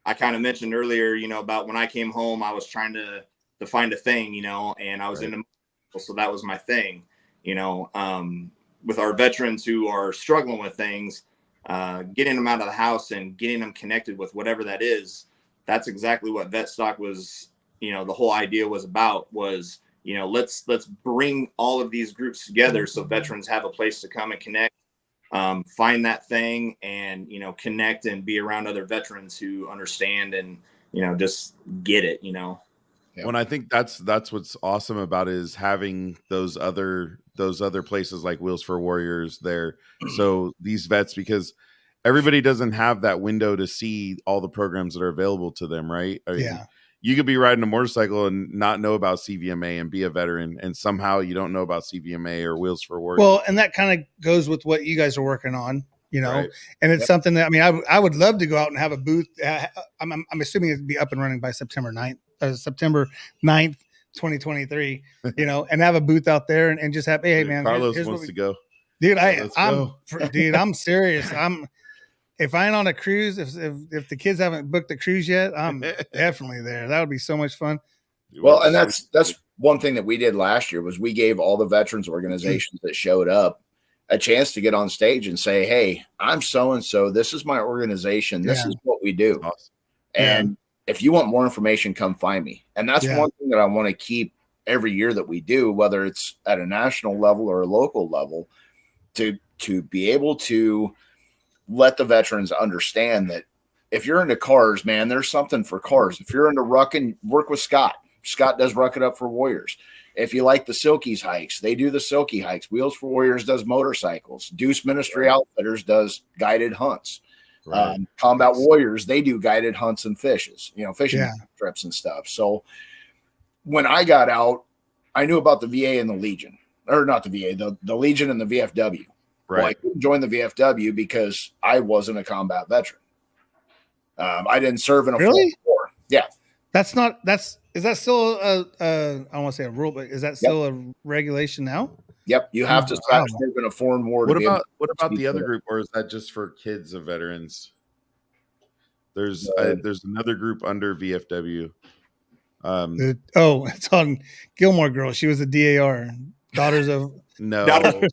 I kind of mentioned earlier, you know, about when I came home, I was trying to find a thing, you know, and I was into, so that was my thing, you know, with our veterans who are struggling with things, getting them out of the house and getting them connected with whatever that is. That's exactly what Vetstock was, you know, the whole idea was about, was, you know, let's bring all of these groups together so veterans have a place to come and connect. Find that thing and, you know, connect and be around other veterans who understand and, you know, just get it, you know. Yeah. Well, I think that's what's awesome about it, is having those other places like Wheels for Warriors there. So these vets, because everybody doesn't have that window to see all the programs that are available to them, right? I mean, you could be riding a motorcycle and not know about CVMA and be a veteran, and somehow you don't know about CVMA or Wheels for Warriors. Well, and that kind of goes with what you guys are working on, you know, and it's something that, I mean, I would love to go out and have a booth. I'm assuming it'd be up and running by September 9th, 2023, you know, and have a booth out there and just have, hey, man, Carlos wants to go. Dude, I'm serious. If I ain't on a cruise, if the kids haven't booked the cruise yet, I'm definitely there. That would be so much fun. Well, and that's one thing that we did last year, was we gave all the veterans organizations that showed up a chance to get on stage and say, hey, I'm so-and-so. This is my organization. This is what we do. Awesome. And if you want more information, come find me. And that's one thing that I want to keep every year that we do, whether it's at a national level or a local level, to be able to let the veterans understand that if you're into cars, man, there's something for cars. If you're into rucking, work with Scott. Scott does Ruck It Up for Warriors. If you like the Silkies hikes, they do the Silky hikes. Wheels for Warriors does motorcycles. Deuce Ministry Outfitters does guided hunts. Right. Combat warriors, they do guided hunts and fishes, fishing Yeah. trips and stuff. So when I got out, I knew about the VA and the Legion, or not the VA, the Legion and the VFW. Right. Well, I couldn't join the VFW because I wasn't a combat veteran. I didn't serve in a foreign war. Yeah. Is that still I don't want to say a rule, but is that still a regulation now? Yep. You have to serve in a foreign war. What about the other group, or is that just for kids of veterans? There's another group under VFW. It's on Gilmore Girls. She was a DAR, Daughters of Daughters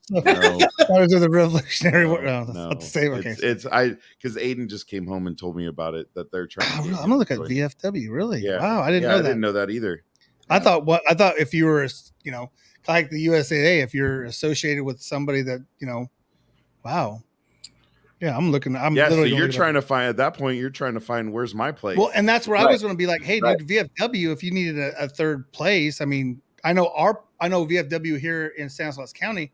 of the Revolutionary War. No, not the same. Okay, it's because Aiden just came home and told me about it, that they're trying. I'm gonna look at VFW. Really? Yeah. Wow, I didn't know that. I didn't know that either. I thought if you were, like the USAA, if you're associated with somebody that wow. Yeah, I'm looking. So you're trying to find, at that point, you're trying to find where's my place. Well, and that's where I was going to be like, hey, dude, VFW, if you needed a third place, I mean, I know VFW here in Stanislaus County,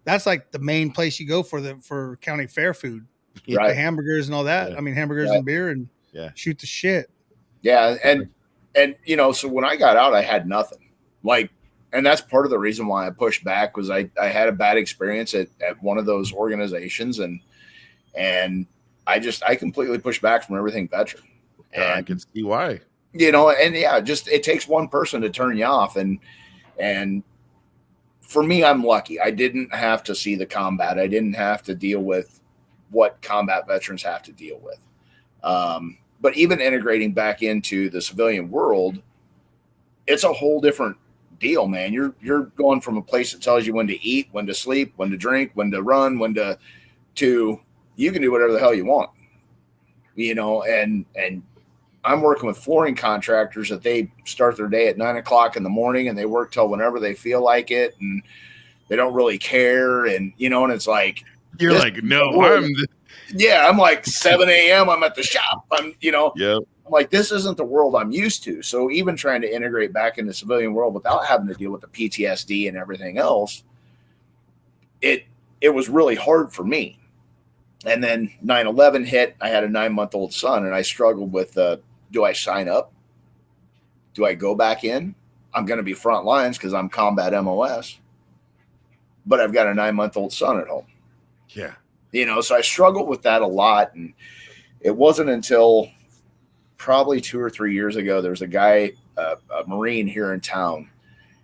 that's like the main place you go for county fair food, the hamburgers and all that. Yeah. I mean, hamburgers and beer and shoot the shit. Yeah, and so when I got out, I had nothing. And that's part of the reason why I pushed back was I had a bad experience at one of those organizations, and I completely pushed back from everything veteran. And I can see why. It takes one person to turn you off. And for me, I'm lucky. I didn't have to see the combat. I didn't have to deal with what combat veterans have to deal with. But even integrating back into the civilian world, it's a whole different deal, man. You're going from a place that tells you when to eat, when to sleep, when to drink, when to run, when to you can do whatever the hell you want, and I'm working with flooring contractors that they start their day at 9:00 in the morning and they work till whenever they feel like it. And they don't really care. And, and it's like, you're like, no, I'm like 7 a.m. I'm at the shop. I'm like, this isn't the world I'm used to. So even trying to integrate back in the civilian world without having to deal with the PTSD and everything else, it was really hard for me. And then 9/11 hit. I had a 9-month-old son, and I struggled with, do I sign up? Do I go back in? I'm going to be front lines because I'm combat MOS, but I've got a 9-month-old son at home. Yeah. So I struggled with that a lot. And it wasn't until probably 2 or 3 years ago, there's a guy, a Marine here in town,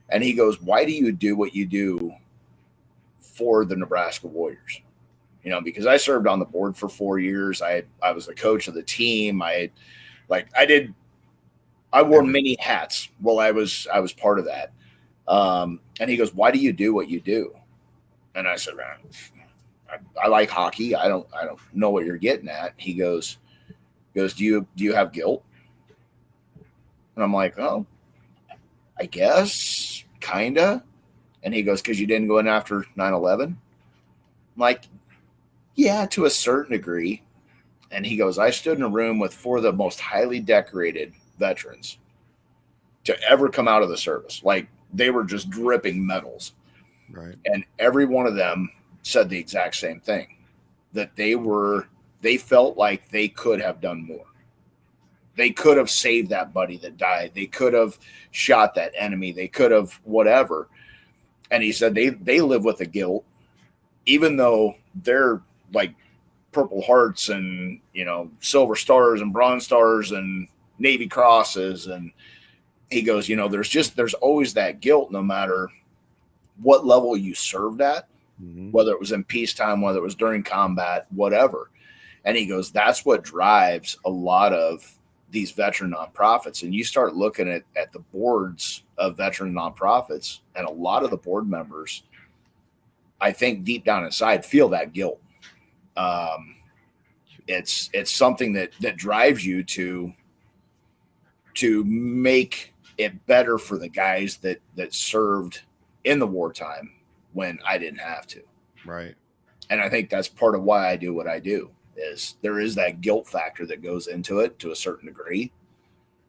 and he goes, why do you do what you do for the Nebraska Warriors? Because I served on the board for 4 years. I was the coach of the team. I wore many hats while I was part of that. And he goes, why do you do what you do? And I said, I like hockey. I don't know what you're getting at. He goes, do you have guilt? And I'm like, oh, I guess kinda. And he goes, because you didn't go in after 9/11? I'm like, yeah, to a certain degree. And he goes, I stood in a room with 4 of the most highly decorated veterans to ever come out of the service. Like, they were just dripping medals. Right. And every one of them said the exact same thing, that they felt like they could have done more. They could have saved that buddy that died. They could have shot that enemy. They could have whatever. And he said they live with the guilt, even though they're like Purple Hearts and, Silver Stars and Bronze Stars and Navy Crosses. And he goes, there's always that guilt, no matter what level you served at, whether it was in peacetime, whether it was during combat, whatever. And he goes, that's what drives a lot of these veteran nonprofits. And you start looking at the boards of veteran nonprofits, and a lot of the board members, I think deep down inside, feel that guilt. It's something that drives you to make it better for the guys that served in the wartime when I didn't have to. Right. And I think that's part of why I do what I do, is there is that guilt factor that goes into it to a certain degree.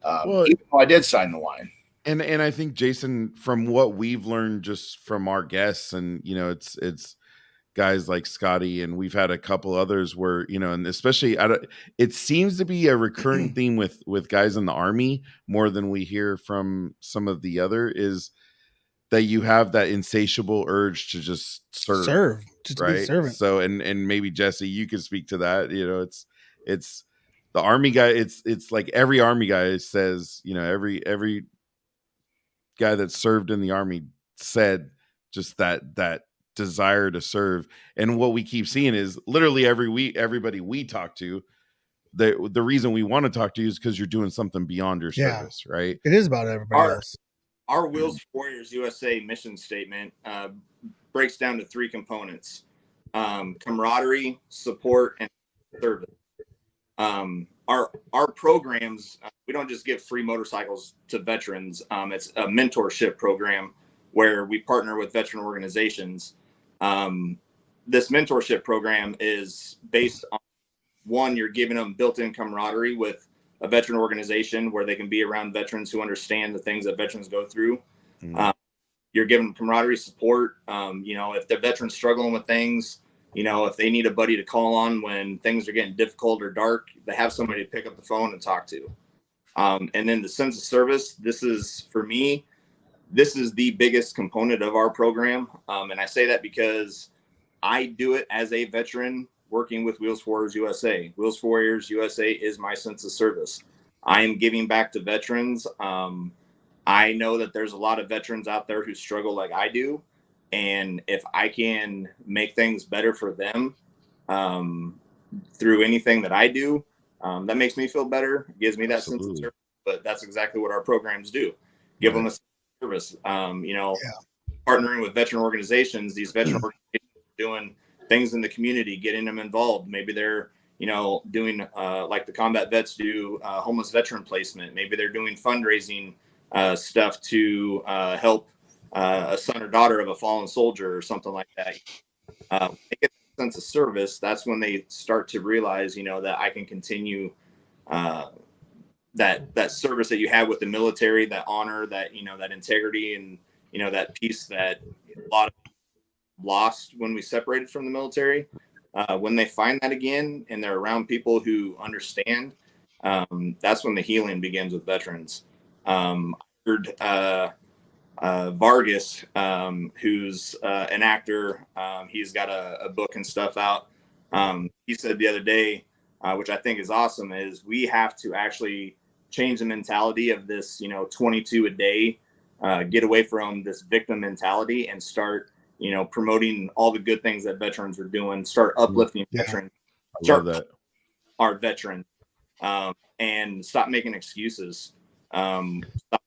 Even though I did sign the line. And I think, Jason, from what we've learned just from our guests, and it's guys like Scotty, and we've had a couple others where, you know, and especially it seems to be a recurring theme with guys in the Army more than we hear from some of the other, is that you have that insatiable urge to just serve just right? to be a servant. So, and maybe Jesse, you could speak to that. You know, it's the Army guy. It's like every Army guy says, you know, every guy that served in the Army said just that desire to serve. And what we keep seeing is literally everybody we talk to, the reason we want to talk to you is because you're doing something beyond your service, right? It is about everybody else. Our Wheels for Warriors USA mission statement breaks down to 3 components: camaraderie, support, and service. Our programs, we don't just give free motorcycles to veterans. It's a mentorship program where we partner with veteran organizations. This mentorship program is based on, one, you're giving them built-in camaraderie with a veteran organization where they can be around veterans who understand the things that veterans go through. You're giving them camaraderie, support. You know, if the veteran's struggling with things, you know, if they need a buddy to call on when things are getting difficult or dark, they have somebody to pick up the phone and talk to. And then the sense of service, this is, for me, this is the biggest component of our program. And I say that because I do it as a veteran working with Wheels for Warriors USA. Wheels for Warriors USA is my sense of service. I am giving back to veterans. I know that there's a lot of veterans out there who struggle like I do. And if I can make things better for them through anything that I do, that makes me feel better, gives me that Absolutely. sense of service. But that's exactly what our programs do. Give them a service. You know, partnering with veteran organizations, these veteran organizations are doing things in the community, getting them involved. Maybe they're, you know, doing like the combat vets do, homeless veteran placement. Maybe they're doing fundraising stuff to help a son or daughter of a fallen soldier or something like that. They get a sense of service. That's when they start to realize, you know, that I can continue that service that you have with the military, that honor, that, you know, that integrity, and, you know, that peace that a lot of lost when we separated from the military. When they find that again and they're around people who understand, that's when the healing begins with veterans. I heard Vargas, who's an actor, he's got a book and stuff out. He said the other day, which I think is awesome, is we have to actually change the mentality of this, you know, 22 a day, get away from this victim mentality and start, you know, promoting all the good things that veterans are doing, start uplifting veterans, start our veterans, and stop making excuses. Stop in the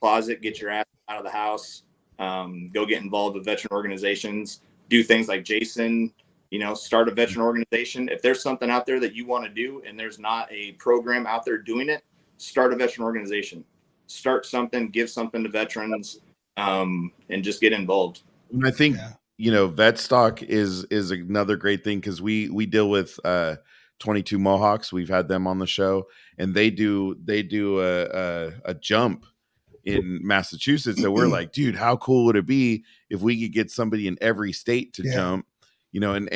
closet, get your ass out of the house, go get involved with veteran organizations, do things like Jason, you know, start a veteran organization. If there's something out there that you want to do and there's not a program out there doing it, start a veteran organization, start something, give something to veterans, and just get involved. And I think, you know, Vetstock is another great thing, because we deal with 22 Mohawks. We've had them on the show, and they do a jump in Massachusetts. So we're like, dude, how cool would it be if we could get somebody in every state to jump? You know, and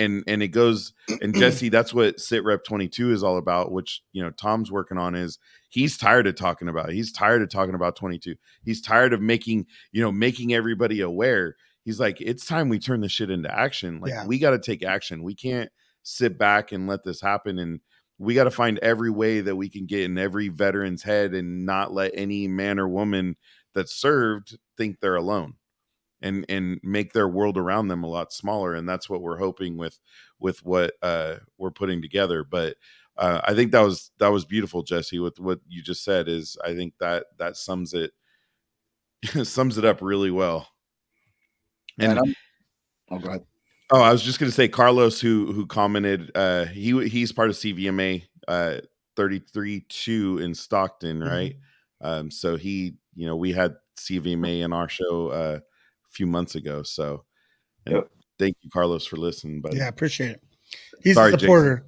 it goes, and Jesse, that's what Sit Rep 22 is all about, which, you know, Tom's working on. Is he's tired of talking about it. He's tired of talking about 22. He's tired of making everybody aware. He's like, it's time we turn this shit into action. Like, we got to take action. We can't sit back and let this happen. And we got to find every way that we can get in every veteran's head and not let any man or woman that served think they're alone, and make their world around them a lot smaller. And that's what we're hoping with what we're putting together. But I think that was beautiful, Jesse, with what you just said. Is I think that sums it up really well. And go ahead. Oh, I was just going to say, Carlos, who commented, he's part of CVMA 33-2 in Stockton, right? So he, you know, we had CVMA in our show a few months ago. So thank you, Carlos, for listening. But yeah, appreciate it. He's a supporter.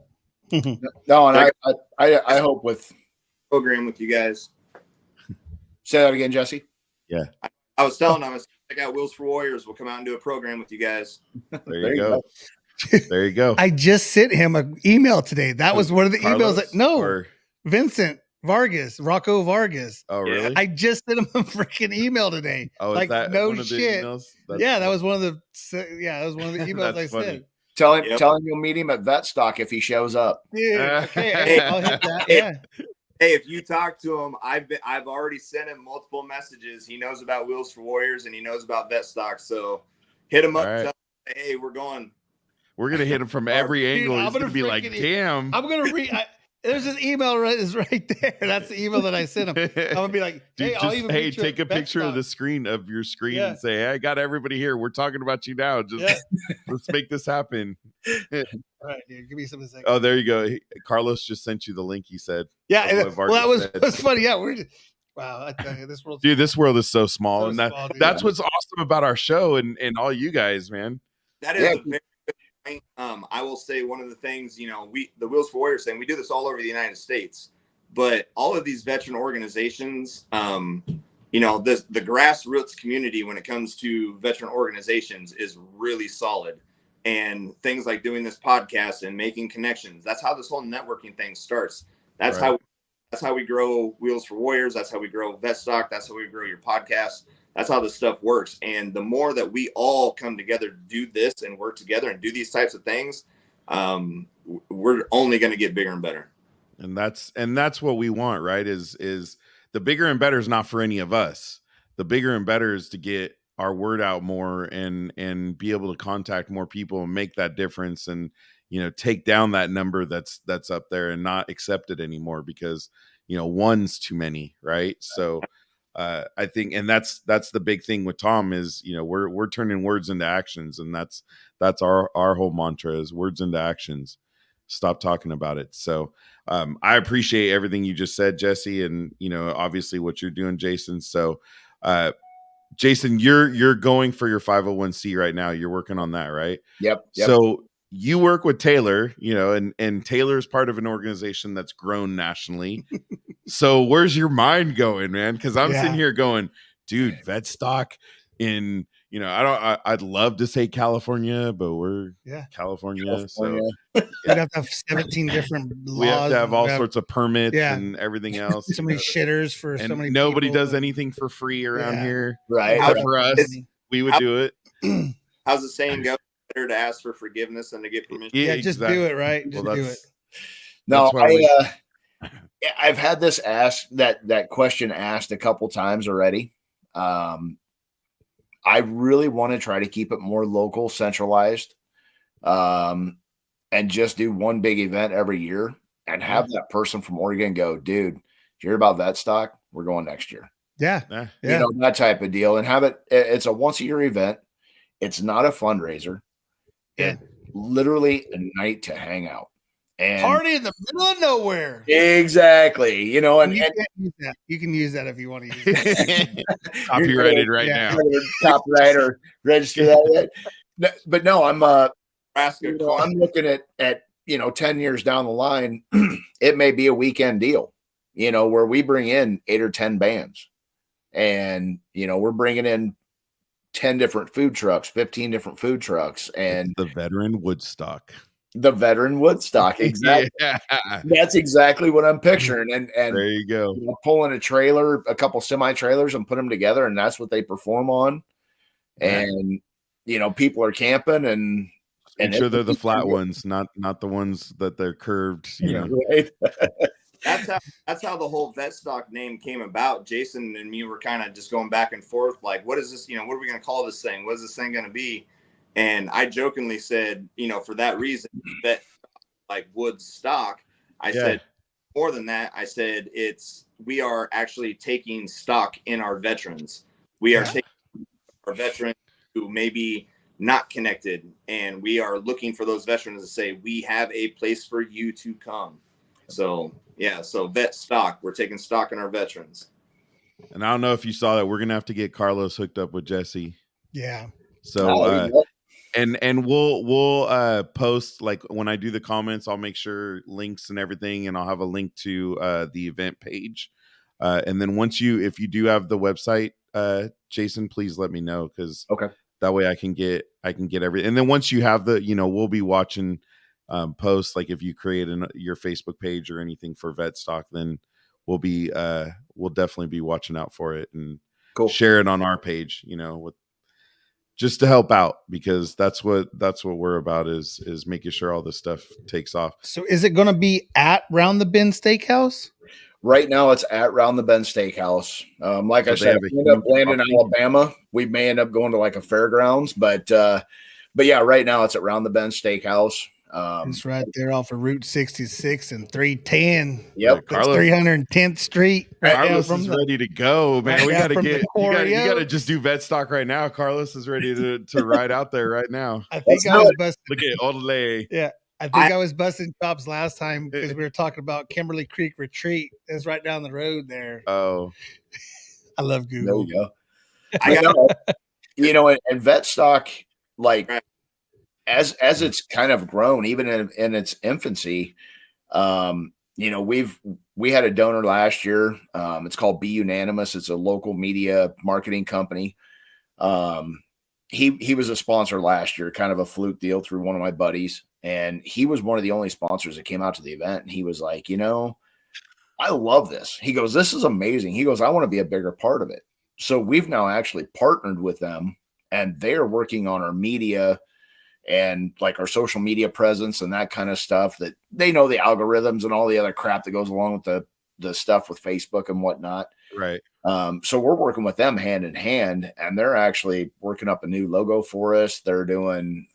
No, and I hope with program with you guys. Say that again, Jesse. Yeah, I was telling them, check out Wheels for Warriors. We'll come out and do a program with you guys. There you go. There you go. I just sent him an email today. That was one of the Carlos, emails. Vincent Vargas, Rocco Vargas. Oh, really? I just sent him a freaking email today. Oh, like, that no one of the shit. emails? That was one of the emails I sent. Tell him you'll meet him at Vetstock if he shows up. Dude, okay, I'll hit that. Yeah. Hey, if you talk to him, I've already sent him multiple messages. He knows about Wheels for Warriors and he knows about Vetstock. So hit him up. Right. Tell him, hey, we're going. We're gonna hit him from every angle. Dude, He's gonna be like, "Damn!" I'm gonna read. There's his email right there. That's the email that I sent him. I'm gonna be like, "Hey, dude, take a picture of the screen of your screen and say, "Hey, I got everybody here. We're talking about you now. Just let's make this happen." All right, dude, give me some seconds. Oh, there you go. Carlos just sent you the link. He said, "Yeah." Well, that was funny. Yeah, wow. I tell you, this world, dude, this world is so small, so and small, that's what's awesome about our show and all you guys, man. That is a very good point. I will say one of the things, the Wheels for Warriors thing, we do this all over the United States, but all of these veteran organizations, the grassroots community when it comes to veteran organizations is really solid. And things like doing this podcast and making connections, that's how this whole networking thing starts. That's how we grow Wheels for Warriors. That's how we grow Vetstock. That's how we grow your podcast. That's how this stuff works. And the more that we all come together to do this and work together and do these types of things, we're only going to get bigger and better. And that's what we want, right? Is the bigger and better is not for any of us. The bigger and better is to get our word out more and be able to contact more people and make that difference and, take down that number that's up there and not accept it anymore because, one's too many. Right. So I think, and that's the big thing with Tom is, we're turning words into actions, and that's our whole mantra is words into actions. Stop talking about it. So I appreciate everything you just said, Jesse, and, obviously what you're doing, Jason. So, Jason, you're going for your 501c right now. You're working on that, right? Yep. So you work with Taylor, and Taylor's part of an organization that's grown nationally. So where's your mind going, man? Because I'm sitting here going, dude, Vetstock in, I'd love to say California, but we're California. So we'd have to have 17 different laws. We have to have all sorts of permits and everything else. So many shitters for so many nobody people. does anything for free around here. Right. But for us, we would do it. How's the saying go? Better to ask for forgiveness than to get permission. Yeah, just do it, right? Just do it. No, I've had this that question asked a couple times already. I really want to try to keep it more local, centralized, and just do one big event every year and have that person from Oregon go, dude, did you hear about Vetstock? We're going next year. Yeah. That type of deal, and have it's a once a year event. It's not a fundraiser. It's literally a night to hang out and party in the middle of nowhere. Exactly. And you can use that if you want to use it. Copyrighted right now. Copyright or register that yet. But no, I'm looking at 10 years down the line, it may be a weekend deal, where we bring in 8 or 10 bands, and we're bringing in 10 different food trucks, 15 different food trucks, and the veteran Woodstock. Exactly. That's exactly what I'm picturing. And there you go. Pulling a trailer, a couple semi trailers, and put them together, and that's what they perform on. And people are camping, and make sure they're the flat ones, not the ones that they're curved. Right. That's how the whole Vetstock name came about. Jason and me were kind of just going back and forth, like, what is this? What are we going to call this thing? What is this thing going to be? And I jokingly said, for that reason, that like Woodstock, I said more than that. I said we are actually taking stock in our veterans. We are taking our veterans who may be not connected, and we are looking for those veterans to say, we have a place for you to come. So Vetstock, we're taking stock in our veterans. And I don't know if you saw that, we're gonna have to get Carlos hooked up with Jesse. Yeah. So and we'll post, like, when I do the comments, I'll make sure links and everything, and I'll have a link to the event page. And then if you do have the website, Jason, please let me know, because that way I can get I can get everything. And then once you have the, we'll be watching posts. Like if you create your Facebook page or anything for Vetstock, then we'll definitely be watching out for it and share it on our page, just to help out, because that's what we're about is making sure all this stuff takes off. So is it going to be at Round the Bend Steakhouse? Right now it's at Round the Bend Steakhouse. Like I said, we end up landing in Alabama. We may end up going to like a fairgrounds, but yeah, right now it's at Round the Bend Steakhouse. It's right there off of Route 66 and 310. Yep, Carlos, 310th Street. Right, Carlos is ready to go, man. We got to get. You got to just do Vetstock right now. Carlos is ready to ride out there right now. I think I was busting. Look at Odelay. Yeah, I think I was busting chops last time because we were talking about Kimberly Creek Retreat. It's right down the road there. Oh, I love Google. There you go. And Vetstock, like. As it's kind of grown, even in its infancy, we had a donor last year. It's called Be Unanimous. It's a local media marketing company. He was a sponsor last year, kind of a fluke deal through one of my buddies, and he was one of the only sponsors that came out to the event. And he was like, I love this. He goes, this is amazing. He goes, I want to be a bigger part of it. So we've now actually partnered with them, and they're working on our media and like our social media presence and that kind of stuff, that they know the algorithms and all the other crap that goes along with the stuff with Facebook and whatnot. Right. So we're working with them hand in hand, and they're actually working up a new logo for us. They're doing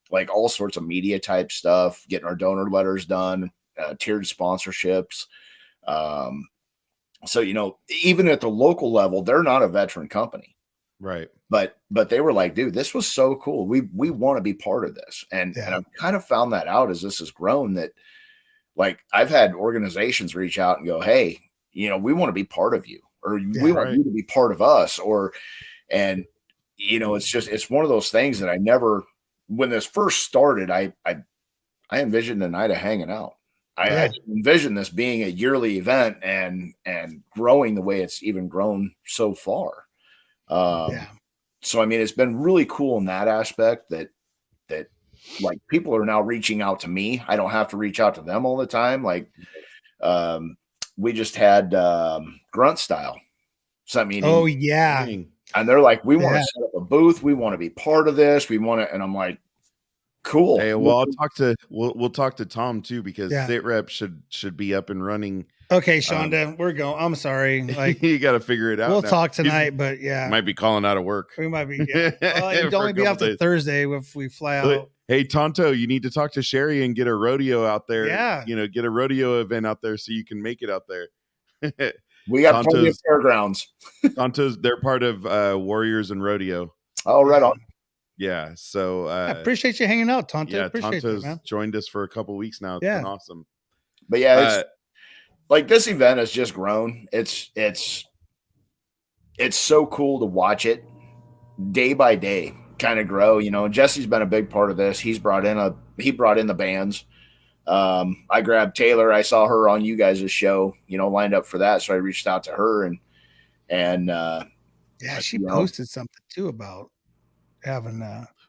like all sorts of media type stuff, getting our donor letters done, tiered sponsorships. So, even at the local level, they're not a veteran company. Right. But they were like, dude, this was so cool. We want to be part of this. And I've kind of found that out as this has grown, that like I've had organizations reach out and go, hey, we want to be part of you, or we want you to be part of us. It's one of those things that I never, when this first started, I envisioned a night of hanging out. I envisioned this being a yearly event and growing the way it's even grown so far. So, I mean, it's been really cool in that aspect that like people are now reaching out to me. I don't have to reach out to them all the time. Like, we just had, Grunt Style sent me. Oh yeah. And they're like, we want to set up a booth. We want to be part of this. We want to, and I'm like, cool. Hey, well, we'll talk to Tom too, because State Rep should be up and running. Okay, Shonda, we're going. I'm sorry. Like, you got to figure it out. We'll talk tonight, but might be calling out of work. We might be. Yeah. Well, it'd only be after Thursday if we fly out. Hey, Tonto, you need to talk to Sherry and get a rodeo out there. Yeah. Get a rodeo event out there so you can make it out there. We got plenty of fairgrounds. Tonto's, they're part of Warriors and Rodeo. Oh, right on. Yeah. So I appreciate you hanging out, Tonto. Yeah, appreciate Tonto's man. joined us for a couple weeks now. It's been awesome. But yeah, it's like this event has just grown. It's so cool to watch it day by day kind of grow. Jesse's been a big part of this. He brought in the bands. I grabbed Taylor. I saw her on you guys' show, lined up for that. So I reached out to her and she posted something too about having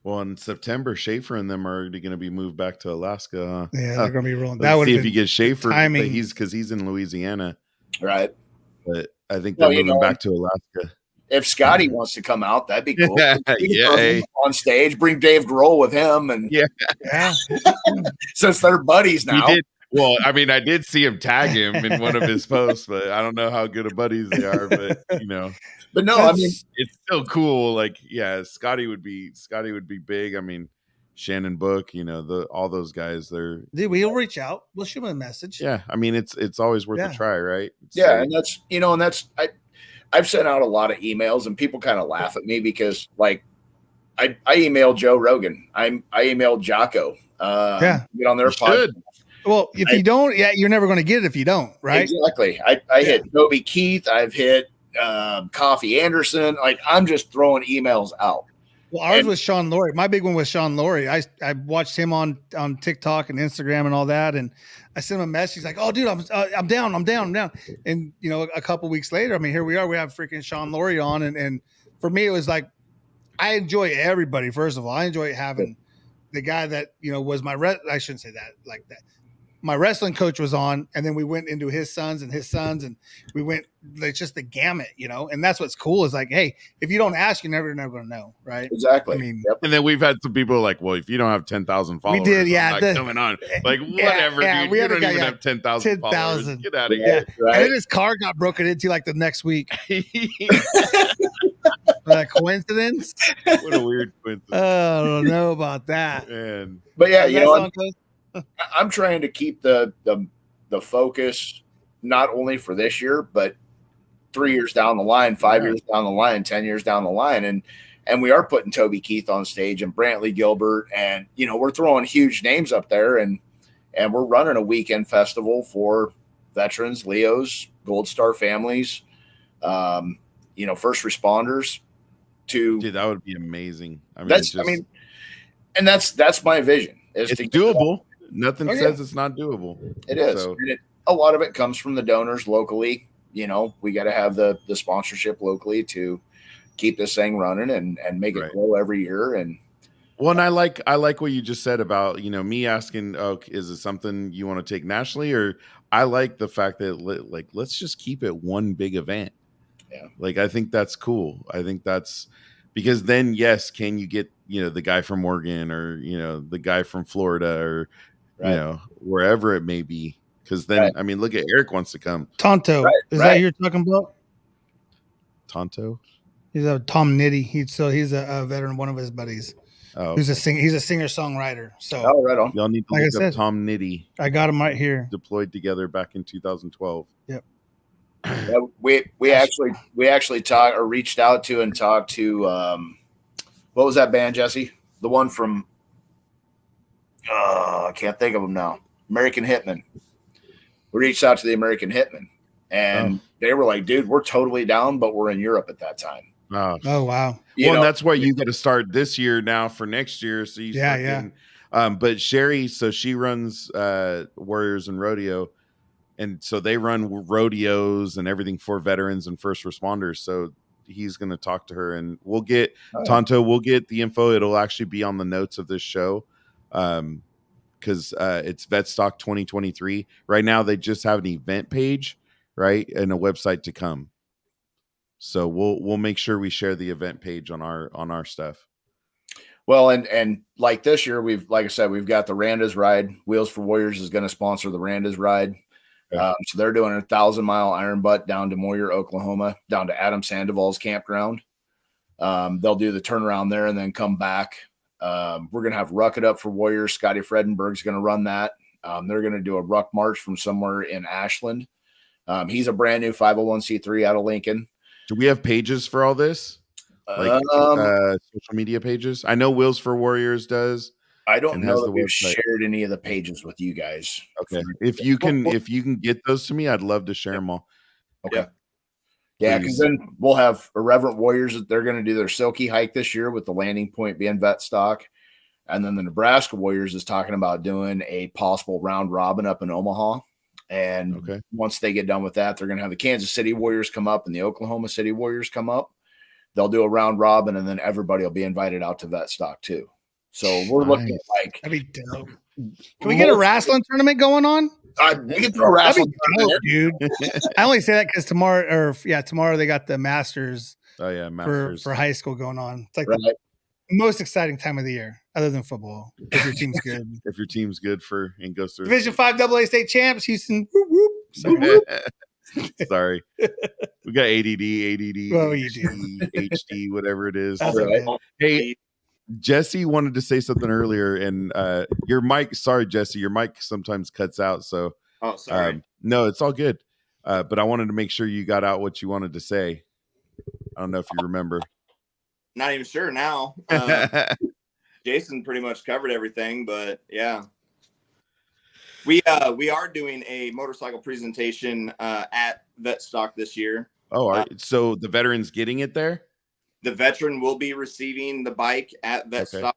well, in September, Schaefer and them are already going to be moved back to Alaska. Huh? Yeah, they're going to be rolling. Let's see if you get Schaefer, but he's in Louisiana, right? But I think they're moving back to Alaska. If Scotty wants to come out, that'd be cool. On stage, bring Dave Grohl with him, and since they're buddies now. Well, I mean, I did see him tag him in one of his posts, but I don't know how good of buddies they are. But But no, I mean, it's still cool. Like, Scotty would be big. I mean, Shannon Book, all those guys. We'll reach out. We'll shoot him a message. Yeah, I mean, it's always worth a try, right? And that's I've sent out a lot of emails, and people kind of laugh at me because, like, I emailed Joe Rogan. I emailed Jocko. Get on their podcast. Well, if you don't, you're never going to get it if you don't, right? Exactly. I hit Toby Keith. I've hit Coffee Anderson. Like, I'm just throwing emails out. Well, ours was Sean Laurie. My big one was Sean Laurie. I watched him on TikTok and Instagram and all that, and I sent him a message. He's like, "Oh, dude, I'm down." And a couple weeks later, I mean, here we are. We have freaking Sean Laurie on, and for me, it was like I enjoy everybody. First of all, I enjoy having the guy that was my I shouldn't say that like that. My wrestling coach was on, and then we went into his sons, and we went like just the gamut, and that's what's cool is like, hey, if you don't ask, you're never going to know, right? Exactly. I mean, and then we've had some people like, well, if you don't have 10,000 followers, we did, yeah, I'm not coming on. Like, whatever, dude. We You had don't a guy, even have 10,000 followers. Get out of yeah. here. Right. And then his car got broken into like the next week. Coincidence? What a weird coincidence. I don't know about that. Man. But yeah, I'm trying to keep the focus not only for this year, but 3 years down the line, 5 years down the line, 10 years down the line. And we are putting Toby Keith on stage and Brantley Gilbert. And, we're throwing huge names up there and we're running a weekend festival for veterans, Leos, Gold Star families, first responders Dude, that would be amazing. And that's my vision. It's doable. Nothing says it's not doable. It is. So. A lot of it comes from the donors locally. We got to have the sponsorship locally to keep this thing running and make it grow every year. And I like what you just said about, me asking, is it something you want to take nationally? Or I like the fact that let's just keep it one big event. Yeah. Like, I think that's cool. I think that's because then, yes, can you get, the guy from Oregon or, the guy from Florida or, wherever it may be. Because then, I mean, look at Eric wants to come. Tonto. Is that who you're talking about? Tonto? He's a Tom Nitty. He's a veteran, one of his buddies. Oh, okay. He's a singer-songwriter. So right on. Y'all need to look up Tom Nitty. I got him right here. Deployed together back in 2012. Yep. Yeah, we actually reached out to and talked to what was that band, Jesse? The one from I can't think of them now. American Hitmen. We reached out to the American Hitmen, and they were like, "Dude, we're totally down, but we're in Europe at that time." Oh wow! And that's why you got to start this year now for next year. So but Sherry, so she runs Warriors and Rodeo, and so they run rodeos and everything for veterans and first responders. So he's going to talk to her, and we'll get Tonto. We'll get the info. It'll actually be on the notes of this show. Because it's Vetstock 2023. Right now, they just have an event page, right, and a website to come. So we'll make sure we share the event page on our stuff. Well, and like this year, like I said, we've got the Randas ride. Wheels for Warriors is going to sponsor the Randas ride. So they're doing a 1,000-mile iron butt down to Moyer, Oklahoma, down to Adam Sandoval's campground. They'll do the turnaround there and then come back. We're going to have Ruck It Up for Warriors. Scotty Fredenberg's going to run that. They're going to do a Ruck March from somewhere in Ashland. He's a brand new 501c3 out of Lincoln. Do we have pages for all this? Like social media pages? I know Wheels for Warriors does. I don't know that we've shared any of the pages with you guys. Okay. If you can get those to me, I'd love to share them all. Okay. Yeah, because then we'll have Irreverent Warriors that they're going to do their Silky hike this year with the landing point being Vetstock. And then the Nebraska Warriors is talking about doing a possible round robin up in Omaha. And once they get done with that, they're going to have the Kansas City Warriors come up and the Oklahoma City Warriors come up. They'll do a round robin, and then everybody will be invited out to Vetstock too. So we're looking at like that'd be dope. Can we get a wrestling tournament going on? We can throw a wrestling tournament, dude. I only say that because tomorrow they got the Masters. Oh yeah, Masters for high school going on. It's like the most exciting time of the year, other than football. If your team's good, if your team's good and goes through Division 5 AA state champs, Houston. Whoop, whoop. Sorry, we got ADD, well, you do. HD, whatever it is. So, hey, Jesse wanted to say something earlier, and your mic. Sorry, Jesse, your mic sometimes cuts out. So, sorry. No, it's all good. But I wanted to make sure you got out what you wanted to say. I don't know if you remember. Not even sure now. Jason pretty much covered everything, but yeah. We are doing a motorcycle presentation at Vetstock this year. Oh, all right. So the veteran's getting it there? The veteran will be receiving the bike at Vetstock.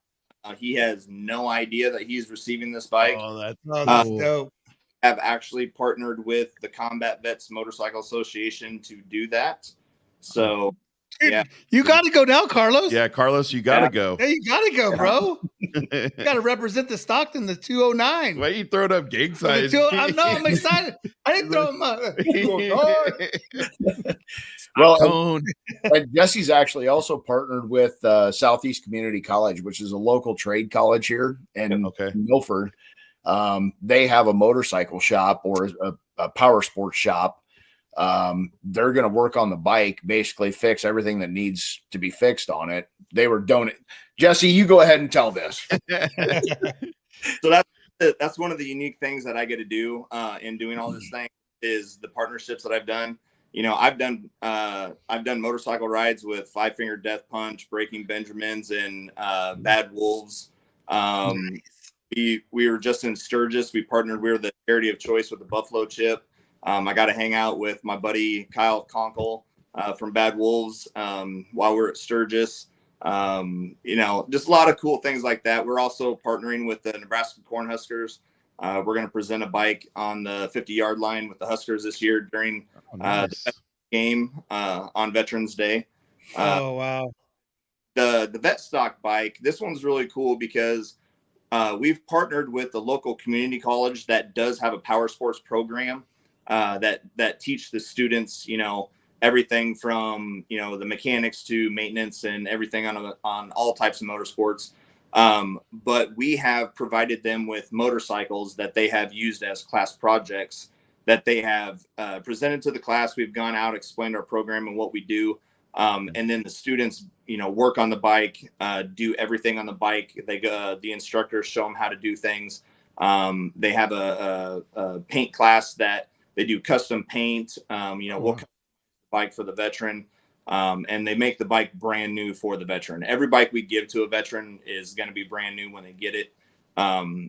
Okay. He has no idea that he's receiving this bike. Oh, that's dope. Have actually partnered with the Combat Vets Motorcycle Association to do that. So Dude, Yeah. you got to go now, Carlos. Yeah, Carlos, you got to go. Yeah, you got to go, bro. You got to represent the Stockton, the 209. Why are you throwing up gang signs? I'm excited. I didn't throw him up. Well, and Jesse's actually also partnered with Southeast Community College, which is a local trade college here in Milford. They have a motorcycle shop or a power sports shop. They're going to work on the bike, basically fix everything that needs to be fixed on it. They were donating. Jesse, you go ahead and tell this. So that's one of the unique things that I get to do in doing all this thing is the partnerships that I've done. You know, I've done motorcycle rides with Five Finger Death Punch, Breaking Benjamins, and Bad Wolves. We were just in Sturgis. We were the charity of choice with the Buffalo Chip. I got to hang out with my buddy Kyle Conkle from Bad Wolves while we're at Sturgis. You know, just a lot of cool things like that. We're also partnering with the Nebraska Cornhuskers. We're going to present a bike on the 50-yard line with the Huskers this year during the game on Veterans Day. Wow. The Vetstock bike, this one's really cool because we've partnered with the local community college that does have a power sports program that teach the students, you know, everything from, you know, the mechanics to maintenance and everything on all types of motorsports. But we have provided them with motorcycles that they have used as class projects that they have presented to the class. We've gone out, explained our program and what we do. And then the students, you know, work on the bike, do everything on the bike. They go, the instructors show them how to do things. They have a paint class that they do custom paint. You know, we'll cut the bike for the veteran. And they make the bike brand new for the veteran. Every bike we give to a veteran is going to be brand new when they get it.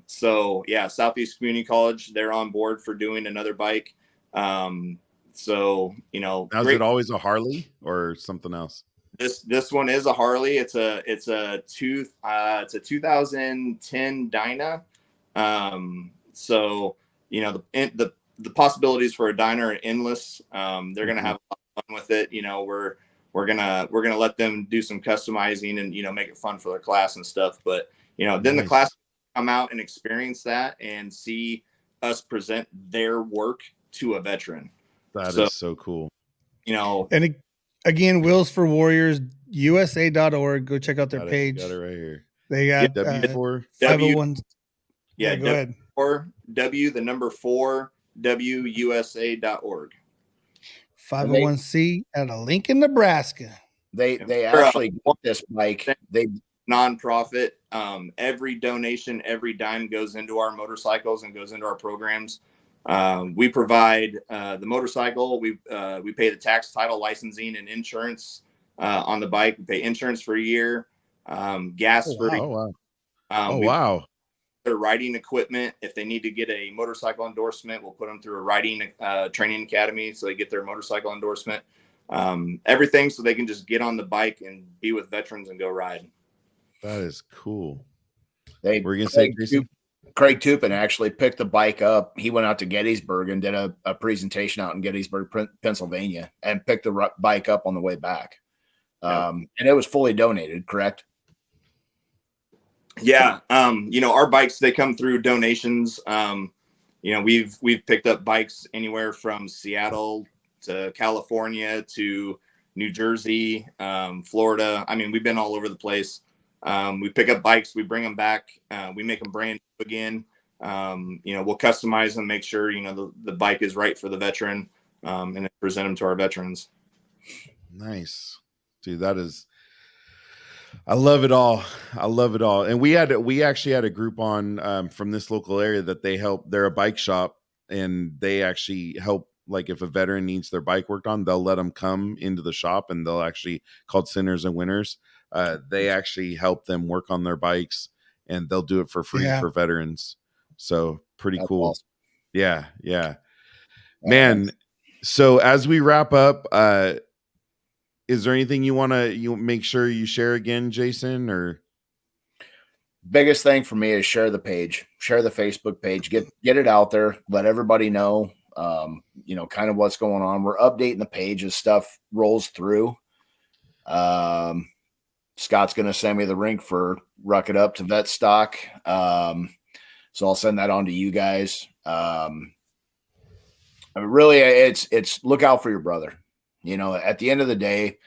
So yeah, Southeast Community College, they're on board for doing another bike. So, you know, now, is it always a Harley or something else? This one is a Harley. It's a 2010 Dyna. So, you know, the possibilities for a Dyna are endless. They're going to have a lot of fun with it. You know, we're gonna let them do some customizing and, you know, make it fun for their class and stuff. But, you know, then the class come out and experience that and see us present their work to a veteran. That is so cool. You know, and again, Wheels for Warriors, USA.org. Go check out their page. Got it right here. They got W. Yeah, go ahead. Or W, the number 4, WUSA.org. 501c at a Lincoln, Nebraska. They actually got this bike. They nonprofit. Every donation, every dime goes into our motorcycles and goes into our programs. We provide the motorcycle. We pay the tax, title, licensing, and insurance on the bike. We pay insurance for a year, gas for a year. Wow. Their riding equipment. If they need to get a motorcycle endorsement, we'll put them through a riding training academy so they get their motorcycle endorsement. Everything so they can just get on the bike and be with veterans and go ride. That is cool. We're gonna say Jason? Craig Tupin actually picked the bike up. He went out to Gettysburg and did a presentation out in Gettysburg, Pennsylvania, and picked the bike up on the way back. And it was fully donated, correct? Yeah. You know, our bikes, they come through donations. You know, we've picked up bikes anywhere from Seattle to California to New Jersey, Florida. I mean, we've been all over the place. We pick up bikes, we bring them back, we make them brand new again. You know, we'll customize them, make sure, you know, the bike is right for the veteran, and then present them to our veterans. Nice. Dude, I love it all. I love it all. And we actually had a group on from this local area that they're a bike shop, and they actually help. Like if a veteran needs their bike worked on, they'll let them come into the shop, and they'll actually, called Sinners and Winners. They actually help them work on their bikes, and they'll do it for free for veterans. So pretty cool. Awesome. Yeah. Man. So as we wrap up, is there anything you make sure you share again, Jason? Or biggest thing for me is share the page, share the Facebook page, get it out there, let everybody know. You know, kind of what's going on. We're updating the page as stuff rolls through. Scott's going to send me the rink for Ruck It Up to Vetstock. So I'll send that on to you guys. I mean, really, it's look out for your brother. You know, at the end of the day,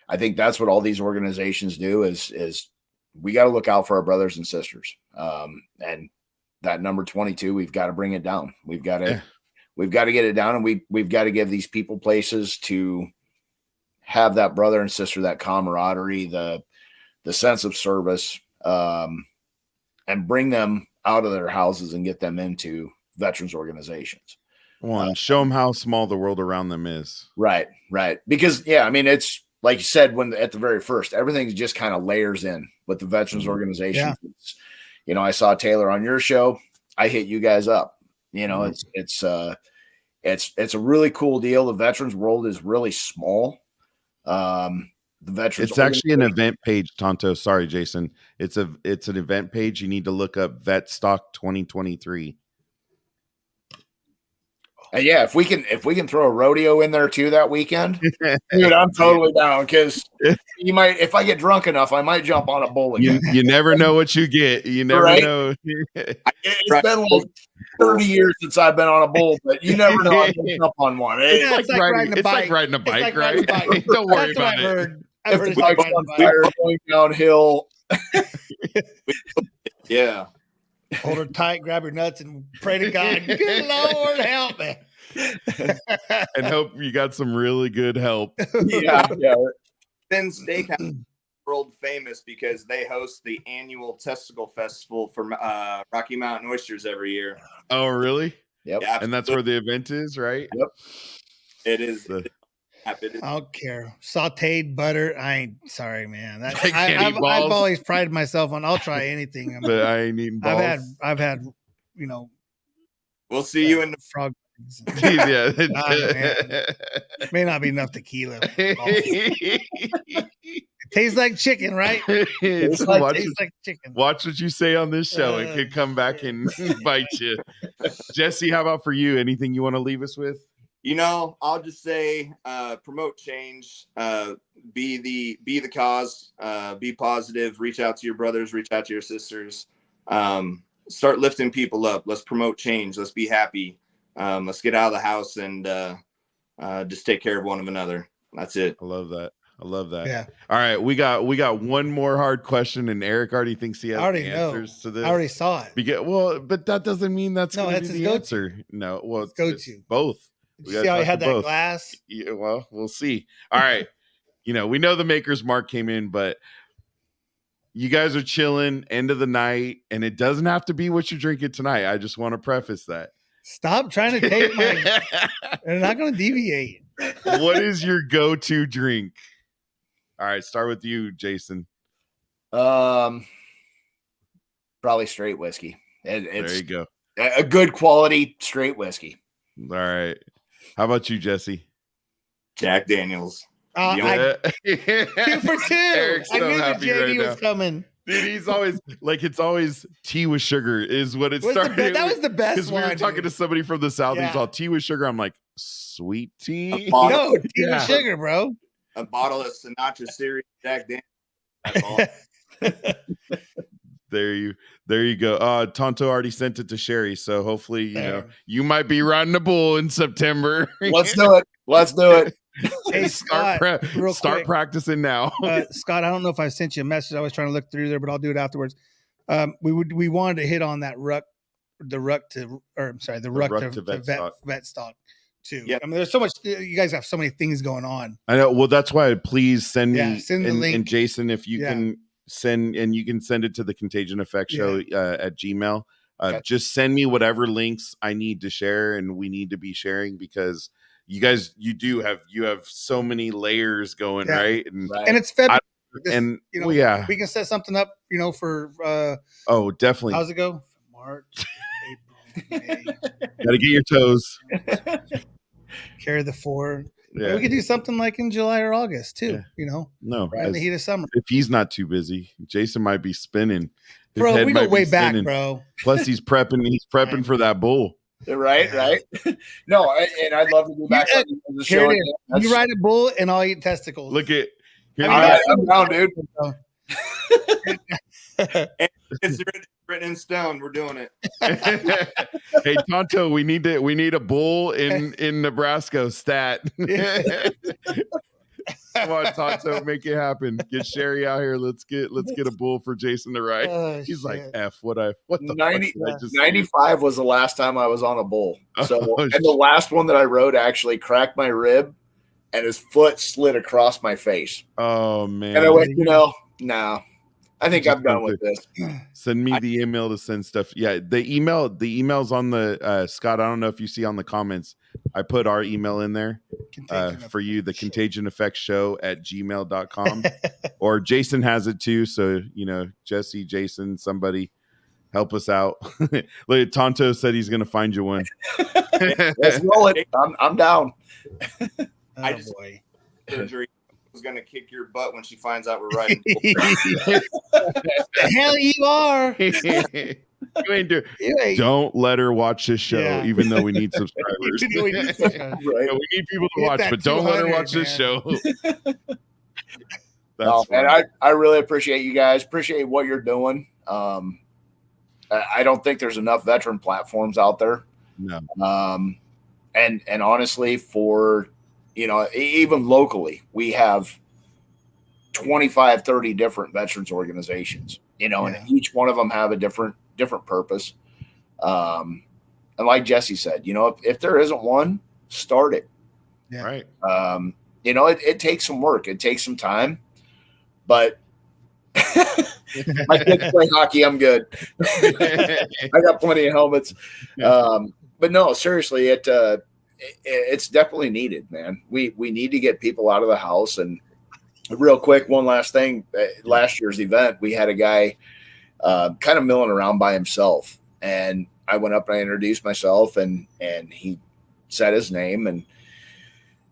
I think that's what all these organizations do is we got to look out for our brothers and sisters. And that number 22, we've got to bring it down. We've got to get it down, and we've got to give these people places to have that brother and sister, that camaraderie, the sense of service, and bring them out of their houses and get them into veterans organizations. Show them how small the world around them is. Right. Because, I mean, it's like you said, when at the very first, everything just kind of layers in with the veterans organization. Yeah. I saw Taylor on your show. I hit you guys up. It's a really cool deal. The veterans world is really small. The veterans. It's actually an event page, Tonto. Sorry, Jason. It's an event page. You need to look up Vetstock 2023. And if we can throw a rodeo in there too that weekend, dude, I'm totally down. Because if I get drunk enough, I might jump on a bull again. You never know what you get. You never know. It's been like 30 years since I've been on a bull, but you never know. I can jump on one. It's like riding a bike, right? Don't worry about it. If the bike's on fire, going downhill. Yeah. Hold her tight, grab your nuts, and pray to God. Good Lord, help me. And hope you got some really good help. Yeah. Then Steakhouse world famous because they host the annual Testicle Festival for Rocky Mountain Oysters every year. Oh, really? Yep. Yeah, and that's where the event is, right? Yep. It is. I don't care. Sauteed butter. I ain't sorry, man. I've always prided myself on I'll try anything. But I ain't eating balls. I've had, we'll see you in the frog. Yeah. May not be enough tequila. It tastes like chicken, right? Tastes like chicken. Watch what you say on this show. It could come back and bite you. Jesse, how about for you? Anything you want to leave us with? I'll just say promote change, be the cause, be positive, reach out to your brothers, reach out to your sisters, start lifting people up. Let's promote change. Let's be happy. Let's get out of the house and just take care of one another. That's it. I love that. Yeah. All right. We got one more hard question, and Eric already thinks he has the answers to this. I already saw it. But that doesn't mean that's going to be the answer. No. Well, it's both. See how I had that both. Glass? Yeah, well, we'll see. All right. We know the Maker's Mark came in, but you guys are chilling, end of the night, and it doesn't have to be what you're drinking tonight. I just want to preface that. Stop trying to take my... They're not going to deviate. What is your go-to drink? All right, start with you, Jason. Probably straight whiskey. It's there you go. A good quality straight whiskey. All right. How about you, Jesse? Jack Daniels. 2 for 2. Eric's so I knew happy the JD right was now. coming. Dude, he's always it's always tea with sugar is what it started. That was the best one. Because we were talking to somebody from the South. He's all tea with sugar. I'm like, sweet tea? No, tea with sugar, bro. A bottle of Sinatra Series Jack Daniels. That's all. There you go. Tonto already sent it to Sherry, so hopefully you might be riding a bull in September. Let's do it. Hey, Scott, start practicing now. Scott, I don't know if I sent you a message. I was trying to look through there, but I'll do it afterwards. We wanted to hit on that the ruck to Vetstock too. Yep. I mean, there's so much. You guys have so many things going on. I know. Well, that's why please send me the link. And Jason, if you can send it to the Contagion Effect Show at Gmail. Just send me whatever links I need to share, and we need to be sharing because you guys, you have so many layers going, right? And it's February. We can set something up, for definitely. How's it go? March, April, May. Gotta get your toes. Carry the 4. Yeah. We could do something like in July or August too. No, right in the heat of summer. If he's not too busy, Jason might be spinning. His bro, head we go way back, bro. Plus, he's prepping. He's prepping for that bull. Right. No, and I'd love to go back on the show. You ride a bull and I'll eat testicles. Look at I'm down, dude. It's written in stone. We're doing it. Hey, Tonto, we need a bull in Nebraska stat. Come on, Tonto, make it happen. Get Sherry out here. Let's get a bull for Jason to ride. He's like, F, what the 95 was the last time I was on a bull. So and the last one that I rode actually cracked my rib and his foot slid across my face. Oh man. And I went, no, I think I'm done with this. Send me the email to send stuff. Yeah, the email's on the Scott. I don't know if you see on the comments. I put our email in there for you, the Contagion Effect Show at gmail.com. Or Jason has it too. So, Jesse, Jason, somebody help us out. Like Tonto said he's going to find you one. Let's roll it. I'm down. I just surgery was going to kick your butt when she finds out we're riding. The hell you are. Don't let her watch this show, even though we need subscribers. We need people to watch, but don't let her watch this show. And I really appreciate you guys. Appreciate what you're doing. I don't think there's enough veteran platforms out there. No. And honestly, for even locally, we have 25, 30 different veterans organizations, and each one of them have a different purpose. And like Jesse said, if there isn't one, start it. Yeah. Right. It takes some work. It takes some time, but my kids play hockey. I'm good. I got plenty of helmets. But no, seriously, it's definitely needed, man. We need to get people out of the house. And real quick, one last thing, last year's event, we had a guy kind of milling around by himself, and I went up and I introduced myself, and he said his name, and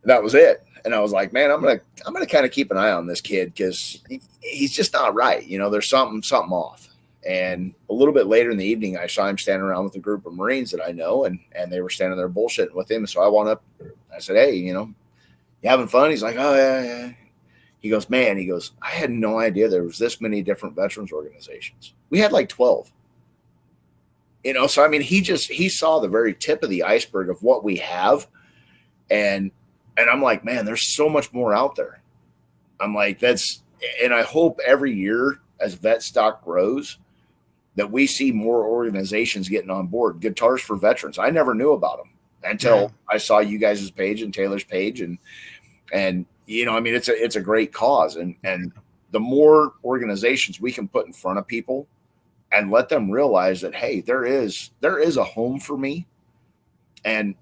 that was it. And I was like, man, I'm gonna kind of keep an eye on this kid, because he's just not right. There's something off. And a little bit later in the evening, I saw him standing around with a group of Marines that I know, and they were standing there bullshitting with him. And so I went up, I said, hey, you having fun? He's like, oh yeah. He goes, man, I had no idea there was this many different veterans organizations. We had like 12. So I mean, he saw the very tip of the iceberg of what we have. And I'm like, man, there's so much more out there. I'm like, and I hope every year as Vetstock grows, that we see more organizations getting on board. Guitars for Veterans. I never knew about them until I saw you guys' page and Taylor's page. And I mean, it's a great cause. And the more organizations we can put in front of people and let them realize that, hey, there is a home for me. And